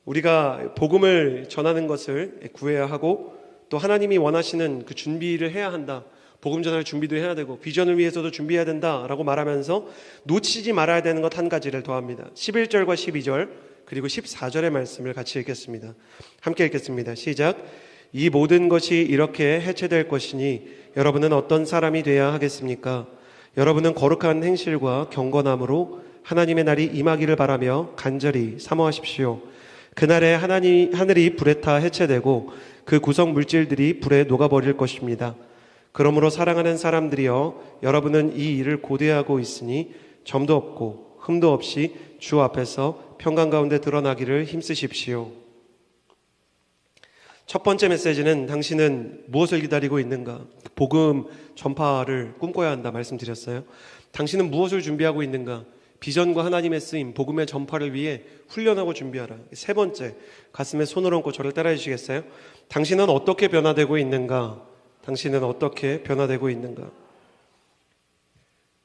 우리가 복음을 전하는 것을 구해야 하고 또 하나님이 원하시는 그 준비를 해야 한다. 복음 전할 준비도 해야 되고 비전을 위해서도 준비해야 된다라고 말하면서 놓치지 말아야 되는 것 한 가지를 더합니다. 11절과 12절 그리고 14절의 말씀을 같이 읽겠습니다. 함께 읽겠습니다. 시작. 이 모든 것이 이렇게 해체될 것이니 여러분은 어떤 사람이 되어야 하겠습니까? 여러분은 거룩한 행실과 경건함으로 하나님의 날이 임하기를 바라며 간절히 사모하십시오. 그날에 하늘이 불에 타 해체되고 그 구성 물질들이 불에 녹아버릴 것입니다. 그러므로 사랑하는 사람들이여, 여러분은 이 일을 고대하고 있으니 점도 없고 흠도 없이 주 앞에서 평강 가운데 드러나기를 힘쓰십시오. 첫 번째 메시지는 당신은 무엇을 기다리고 있는가? 복음 전파를 꿈꿔야 한다 말씀드렸어요. 당신은 무엇을 준비하고 있는가? 비전과 하나님의 쓰임, 복음의 전파를 위해 훈련하고 준비하라. 세 번째, 가슴에 손을 얹고 저를 따라해 주시겠어요? 당신은 어떻게 변화되고 있는가? 당신은 어떻게 변화되고 있는가?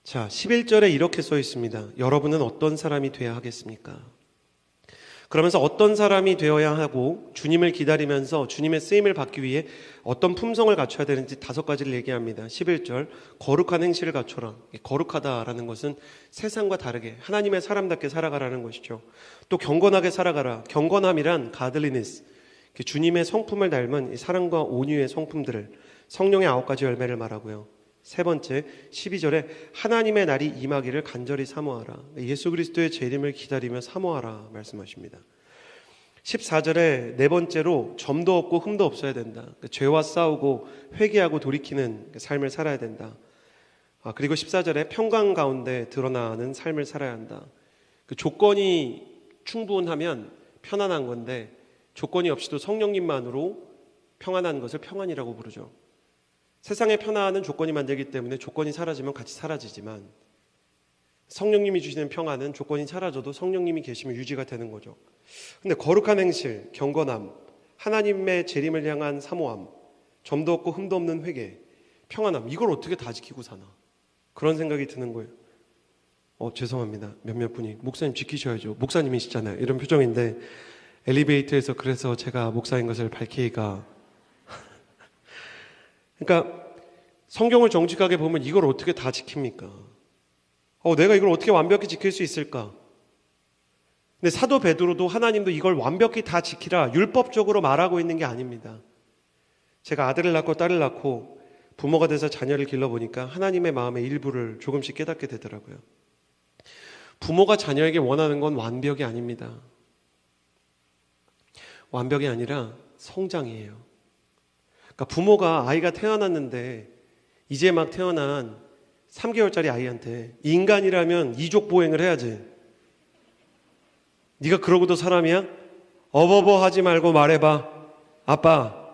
자, 11절에 이렇게 써 있습니다. 여러분은 어떤 사람이 되어야 하겠습니까? 그러면서 어떤 사람이 되어야 하고 주님을 기다리면서 주님의 쓰임을 받기 위해 어떤 품성을 갖춰야 되는지 5가지를 얘기합니다. 11절, 거룩한 행실을 갖춰라. 거룩하다라는 것은 세상과 다르게 하나님의 사람답게 살아가라는 것이죠. 또 경건하게 살아가라. 경건함이란 가들리니스, 주님의 성품을 닮은 사랑과 온유의 성품들을, 성령의 9가지 열매를 말하고요. 세 번째, 12절에 하나님의 날이 임하기를 간절히 사모하라. 예수 그리스도의 재림을 기다리며 사모하라 말씀하십니다. 14절에 네 번째로 점도 없고 흠도 없어야 된다. 죄와 싸우고 회개하고 돌이키는 삶을 살아야 된다. 그리고 14절에 평강 가운데 드러나는 삶을 살아야 한다. 그 조건이 충분하면 편안한 건데 조건이 없이도 성령님만으로 평안한 것을 평안이라고 부르죠. 세상의 편안은 조건이 만들기 때문에 조건이 사라지면 같이 사라지지만 성령님이 주시는 평안은 조건이 사라져도 성령님이 계시면 유지가 되는 거죠. 근데 거룩한 행실, 경건함, 하나님의 재림을 향한 사모함, 점도 없고 흠도 없는 회개, 평안함, 이걸 어떻게 다 지키고 사나? 그런 생각이 드는 거예요. 죄송합니다. 몇몇 분이 목사님 지키셔야죠. 목사님이시잖아요. 이런 표정인데 엘리베이터에서 그래서 제가 목사인 것을 밝히기가 그러니까 성경을 정직하게 보면 이걸 어떻게 다 지킵니까? 내가 이걸 어떻게 완벽히 지킬 수 있을까? 근데 사도 베드로도 하나님도 이걸 완벽히 다 지키라 율법적으로 말하고 있는 게 아닙니다. 제가 아들을 낳고 딸을 낳고 부모가 돼서 자녀를 길러보니까 하나님의 마음의 일부를 조금씩 깨닫게 되더라고요. 부모가 자녀에게 원하는 건 완벽이 아닙니다. 완벽이 아니라 성장이에요. 그러니까 부모가 아이가 태어났는데 이제 막 태어난 3개월짜리 아이한테 인간이라면 이족 보행을 해야지. 네가 그러고도 사람이야? 어버버 하지 말고 말해봐. 아빠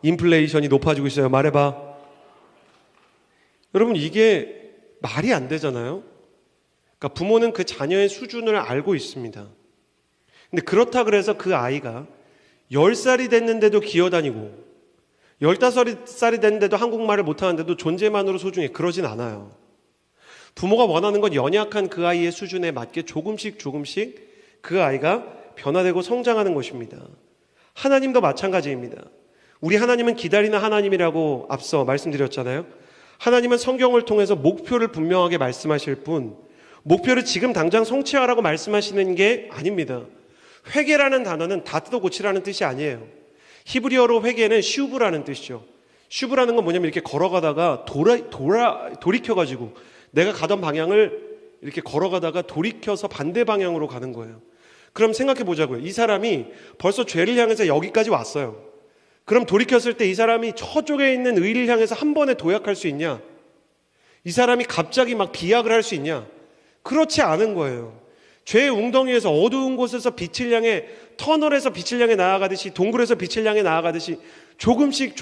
인플레이션이 높아지고 있어요. 말해봐. 여러분 이게 말이 안 되잖아요. 그러니까 부모는 그 자녀의 수준을 알고 있습니다. 근데 그렇다 그래서 그 아이가 10살이 됐는데도 기어다니고 15살이 됐는데도 한국말을 못하는데도 존재만으로 소중해. 그러진 않아요. 부모가 원하는 건 연약한 그 아이의 수준에 맞게 조금씩 그 아이가 변화되고 성장하는 것입니다. 하나님도 마찬가지입니다. 우리 하나님은 기다리는 하나님이라고 앞서 말씀드렸잖아요. 하나님은 성경을 통해서 목표를 분명하게 말씀하실 뿐 목표를 지금 당장 성취하라고 말씀하시는 게 아닙니다. 회개라는 단어는 다 뜯어 고치라는 뜻이 아니에요. 히브리어로 회개는 슈브라는 뜻이죠. 슈브라는 건 뭐냐면 이렇게 걸어가다가 돌이켜가지고 내가 가던 방향을 이렇게 걸어가다가 돌이켜서 반대 방향으로 가는 거예요. 그럼 생각해 보자고요. 이 사람이 벌써 죄를 향해서 여기까지 왔어요. 그럼 돌이켰을 때 이 사람이 저쪽에 있는 의를 향해서 한 번에 도약할 수 있냐? 이 사람이 갑자기 막 비약을 할 수 있냐? 그렇지 않은 거예요. 죄의 웅덩이에서 어두운 곳에서 빛을 향해 터널에서 빛을 향해 나아가듯이 동굴에서 빛을 향해 나아가듯이 조금씩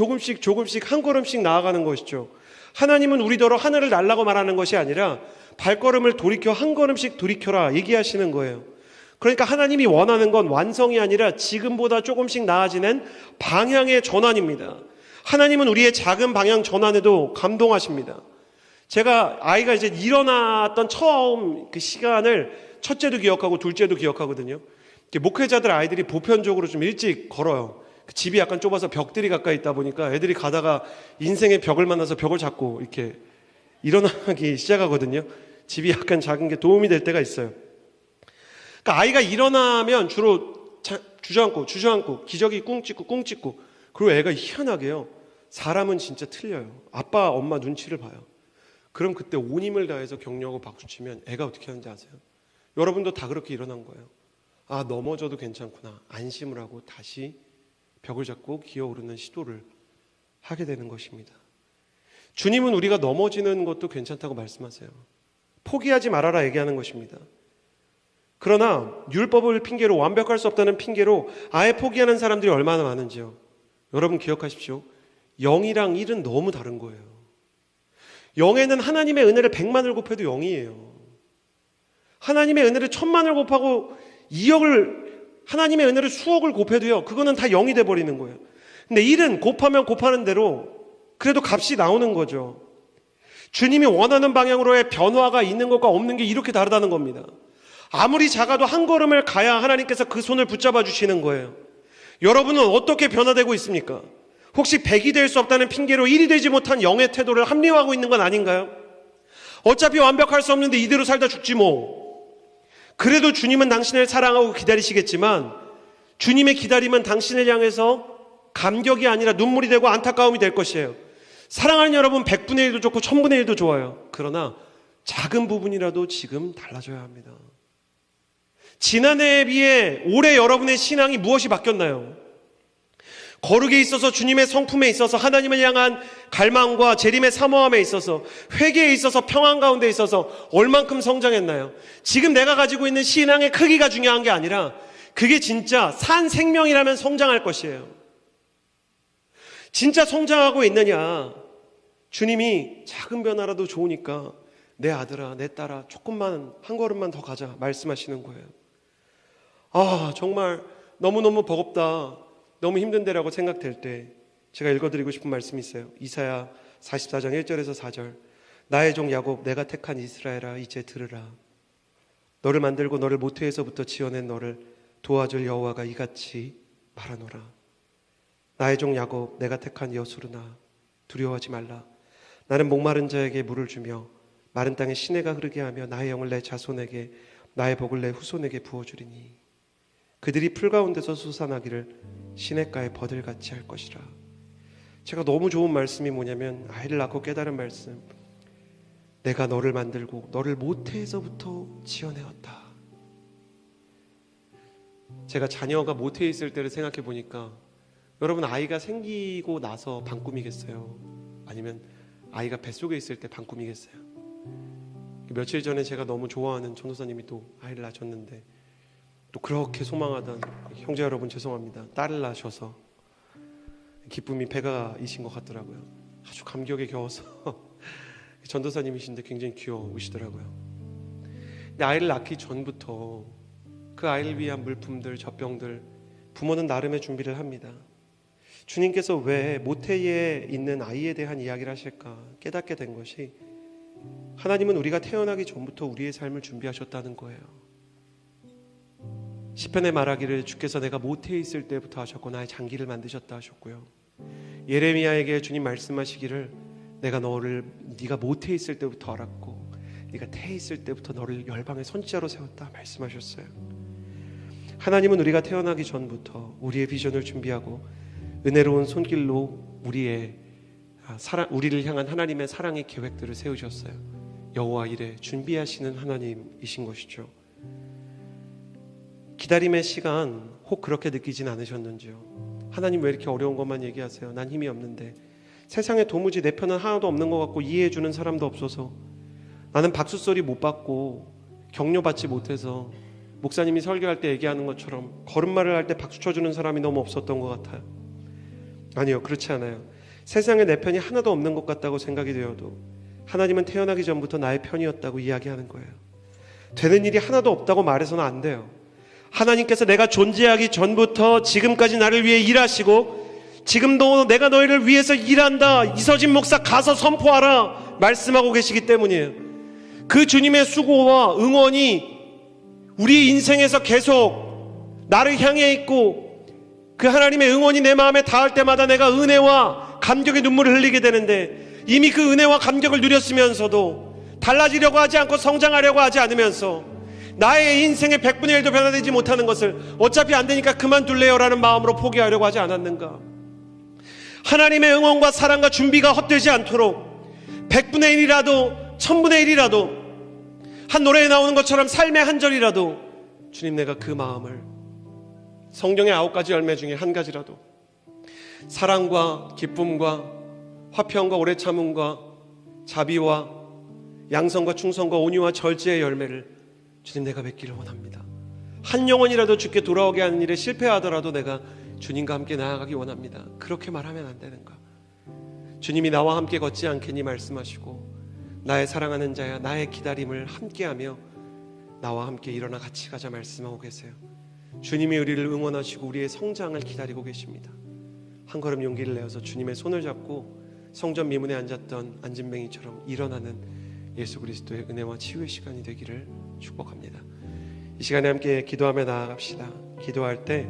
한 걸음씩 나아가는 것이죠. 하나님은 우리더러 하늘을 날라고 말하는 것이 아니라 발걸음을 돌이켜 한 걸음씩 돌이켜라 얘기하시는 거예요. 그러니까 하나님이 원하는 건 완성이 아니라 지금보다 조금씩 나아지는 방향의 전환입니다. 하나님은 우리의 작은 방향 전환에도 감동하십니다. 제가 아이가 이제 일어났던 처음 그 시간을 첫째도 기억하고 둘째도 기억하거든요. 목회자들 아이들이 보편적으로 좀 일찍 걸어요. 집이 약간 좁아서 벽들이 가까이 있다 보니까 애들이 가다가 인생의 벽을 만나서 벽을 잡고 이렇게 일어나기 시작하거든요. 집이 약간 작은 게 도움이 될 때가 있어요. 그러니까 아이가 일어나면 주로 주저앉고 기저귀 꿍 찍고 그리고 애가 희한하게요. 사람은 진짜 틀려요. 아빠 엄마 눈치를 봐요. 그럼 그때 온 힘을 다해서 격려하고 박수치면 애가 어떻게 하는지 아세요? 여러분도 다 그렇게 일어난 거예요. 아, 넘어져도 괜찮구나. 안심을 하고 다시 벽을 잡고 기어오르는 시도를 하게 되는 것입니다. 주님은 우리가 넘어지는 것도 괜찮다고 말씀하세요. 포기하지 말아라 얘기하는 것입니다. 그러나 율법을 핑계로, 완벽할 수 없다는 핑계로 아예 포기하는 사람들이 얼마나 많은지요. 여러분 기억하십시오. 0이랑 1은 너무 다른 거예요. 0에는 하나님의 은혜를 100만을 곱해도 0이에요. 하나님의 은혜를 1000만을 곱하고 2억을, 하나님의 은혜를 수억을 곱해도요, 그거는 다 0이 돼버리는 거예요. 근데 1은 곱하면 곱하는 대로 그래도 값이 나오는 거죠. 주님이 원하는 방향으로의 변화가 있는 것과 없는 게 이렇게 다르다는 겁니다. 아무리 작아도 한 걸음을 가야 하나님께서 그 손을 붙잡아 주시는 거예요. 여러분은 어떻게 변화되고 있습니까? 혹시 100이 될 수 없다는 핑계로 1이 되지 못한 0의 태도를 합리화하고 있는 건 아닌가요? 어차피 완벽할 수 없는데 이대로 살다 죽지 뭐. 그래도 주님은 당신을 사랑하고 기다리시겠지만 주님의 기다림은 당신을 향해서 감격이 아니라 눈물이 되고 안타까움이 될 것이에요. 사랑하는 여러분, 100분의 1도 좋고 1000분의 1도 좋아요. 그러나 작은 부분이라도 지금 달라져야 합니다. 지난해에 비해 올해 여러분의 신앙이 무엇이 바뀌었나요? 거룩에 있어서, 주님의 성품에 있어서, 하나님을 향한 갈망과 재림의 사모함에 있어서, 회개에 있어서, 평안 가운데 있어서 얼만큼 성장했나요? 지금 내가 가지고 있는 신앙의 크기가 중요한 게 아니라 그게 진짜 산 생명이라면 성장할 것이에요. 진짜 성장하고 있느냐? 주님이 작은 변화라도 좋으니까 내 아들아, 내 딸아, 조금만, 한 걸음만 더 가자 말씀하시는 거예요. 아, 정말 너무너무 버겁다, 너무 힘든데라고 생각될 때 제가 읽어드리고 싶은 말씀이 있어요. 이사야 44장 1절에서 4절. 나의 종 야곱, 내가 택한 이스라엘아, 이제 들으라. 너를 만들고 너를 모태에서부터 지어낸 너를 도와줄 여호와가 이같이 말하노라. 나의 종 야곱, 내가 택한 여수르나, 두려워하지 말라. 나는 목마른 자에게 물을 주며 마른 땅에 시내가 흐르게 하며 나의 영을 내 자손에게, 나의 복을 내 후손에게 부어주리니 그들이 풀 가운데서 솟아나기를 시냇가에 버들같이 할 것이라. 제가 너무 좋은 말씀이 뭐냐면, 아이를 낳고 깨달은 말씀, 내가 너를 만들고 너를 모태에서부터 지어내었다. 제가 자녀가 모태에 있을 때를 생각해 보니까, 여러분 아이가 생기고 나서 방꿈이겠어요? 아니면 아이가 뱃속에 있을 때 방꿈이겠어요? 며칠 전에 제가 너무 좋아하는 전도사님이 또 아이를 낳으셨는데, 또 그렇게 소망하던 형제 여러분 죄송합니다, 딸을 낳으셔서 기쁨이 배가이신 것 같더라고요. 아주 감격에 겨워서 전도사님이신데 굉장히 귀여우시더라고요. 근데 아이를 낳기 전부터 그 아이를 위한 물품들, 젖병들, 부모는 나름의 준비를 합니다. 주님께서 왜 모태에 있는 아이에 대한 이야기를 하실까 깨닫게 된 것이, 하나님은 우리가 태어나기 전부터 우리의 삶을 준비하셨다는 거예요. 시편에 말하기를 주께서 내가 모태에 있을 때부터 하셨고 나의 장기를 만드셨다 하셨고요. 예레미야에게 주님 말씀하시기를 내가 네가 모태에 있을 때부터 알았고 네가 태에 있을 때부터 너를 열방의 선지자로 세웠다 말씀하셨어요. 하나님은 우리가 태어나기 전부터 우리의 비전을 준비하고 은혜로운 손길로 우리를 향한 하나님의 사랑의 계획들을 세우셨어요. 여호와 이레, 준비하시는 하나님이신 것이죠. 기다림의 시간 혹 그렇게 느끼진 않으셨는지요? 하나님 왜 이렇게 어려운 것만 얘기하세요? 난 힘이 없는데, 세상에 도무지 내 편은 하나도 없는 것 같고 이해해주는 사람도 없어서, 나는 박수소리 못 받고 격려받지 못해서 목사님이 설교할 때 얘기하는 것처럼 걸음마를 할 때 박수 쳐주는 사람이 너무 없었던 것 같아요. 아니요, 그렇지 않아요. 세상에 내 편이 하나도 없는 것 같다고 생각이 되어도 하나님은 태어나기 전부터 나의 편이었다고 이야기하는 거예요. 되는 일이 하나도 없다고 말해서는 안 돼요. 하나님께서 내가 존재하기 전부터 지금까지 나를 위해 일하시고 지금도 내가 너희를 위해서 일한다, 이서진 목사 가서 선포하라 말씀하고 계시기 때문이에요. 그 주님의 수고와 응원이 우리 인생에서 계속 나를 향해 있고 그 하나님의 응원이 내 마음에 닿을 때마다 내가 은혜와 감격의 눈물을 흘리게 되는데, 이미 그 은혜와 감격을 누렸으면서도 달라지려고 하지 않고 성장하려고 하지 않으면서 나의 인생의 100분의 1도 변화되지 못하는 것을 어차피 안 되니까 그만둘래요 라는 마음으로 포기하려고 하지 않았는가. 하나님의 응원과 사랑과 준비가 헛되지 않도록 100분의 1이라도 1000분의 1이라도 한 노래에 나오는 것처럼 삶의 한 절이라도 주님 내가 그 마음을, 성경의 9가지 열매 중에 한 가지라도 사랑과 기쁨과 화평과 오래 참음과 자비와 양성과 충성과 온유와 절제의 열매를 주님 내가 맺기를 원합니다. 한 영혼이라도 주께 돌아오게 하는 일에 실패하더라도 내가 주님과 함께 나아가기 원합니다. 그렇게 말하면 안 되는가? 주님이 나와 함께 걷지 않겠니 말씀하시고 나의 사랑하는 자야 나의 기다림을 함께하며 나와 함께 일어나 같이 가자 말씀하고 계세요. 주님이 우리를 응원하시고 우리의 성장을 기다리고 계십니다. 한 걸음 용기를 내어서 주님의 손을 잡고 성전 미문에 앉았던 안진뱅이처럼 일어나는 예수 그리스도의 은혜와 치유의 시간이 되기를 축복합니다. 이 시간에 함께 기도하며 나아갑시다. 기도할 때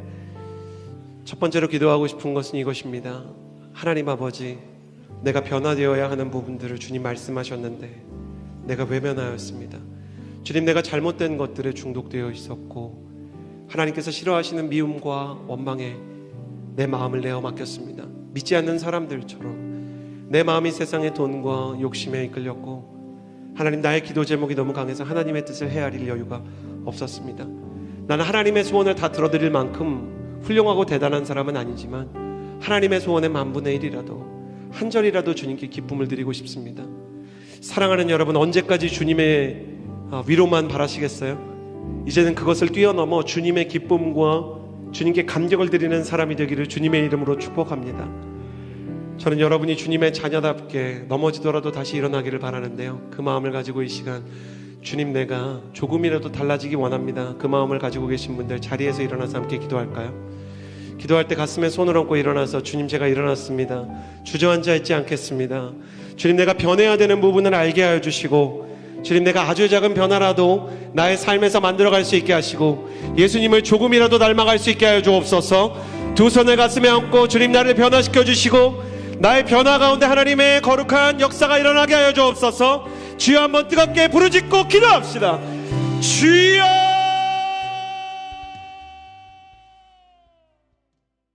첫 번째로 기도하고 싶은 것은 이것입니다. 하나님 아버지, 내가 변화되어야 하는 부분들을 주님 말씀하셨는데 내가 외면하였습니다. 주님, 내가 잘못된 것들에 중독되어 있었고 하나님께서 싫어하시는 미움과 원망에 내 마음을 내어 맡겼습니다. 믿지 않는 사람들처럼 내 마음이 세상의 돈과 욕심에 이끌렸고 하나님, 나의 기도 제목이 너무 강해서 하나님의 뜻을 헤아릴 여유가 없었습니다. 나는 하나님의 소원을 다 들어드릴 만큼 훌륭하고 대단한 사람은 아니지만 하나님의 소원의 10,000분의 1이라도 한 절이라도 주님께 기쁨을 드리고 싶습니다. 사랑하는 여러분, 언제까지 주님의 위로만 바라시겠어요? 이제는 그것을 뛰어넘어 주님의 기쁨과 주님께 감격을 드리는 사람이 되기를 주님의 이름으로 축복합니다. 저는 여러분이 주님의 자녀답게 넘어지더라도 다시 일어나기를 바라는데요, 그 마음을 가지고 이 시간 주님 내가 조금이라도 달라지기 원합니다. 그 마음을 가지고 계신 분들 자리에서 일어나서 함께 기도할까요? 기도할 때 가슴에 손을 얹고 일어나서 주님, 제가 일어났습니다. 주저앉아 있지 않겠습니다. 주님, 내가 변해야 되는 부분을 알게 하여 주시고 주님, 내가 아주 작은 변화라도 나의 삶에서 만들어갈 수 있게 하시고 예수님을 조금이라도 닮아갈 수 있게 하여 주옵소서. 두 손을 가슴에 얹고 주님, 나를 변화시켜 주시고 나의 변화 가운데 하나님의 거룩한 역사가 일어나게 하여 주옵소서. 주여, 한번 뜨겁게 부르짖고 기도합시다. 주여!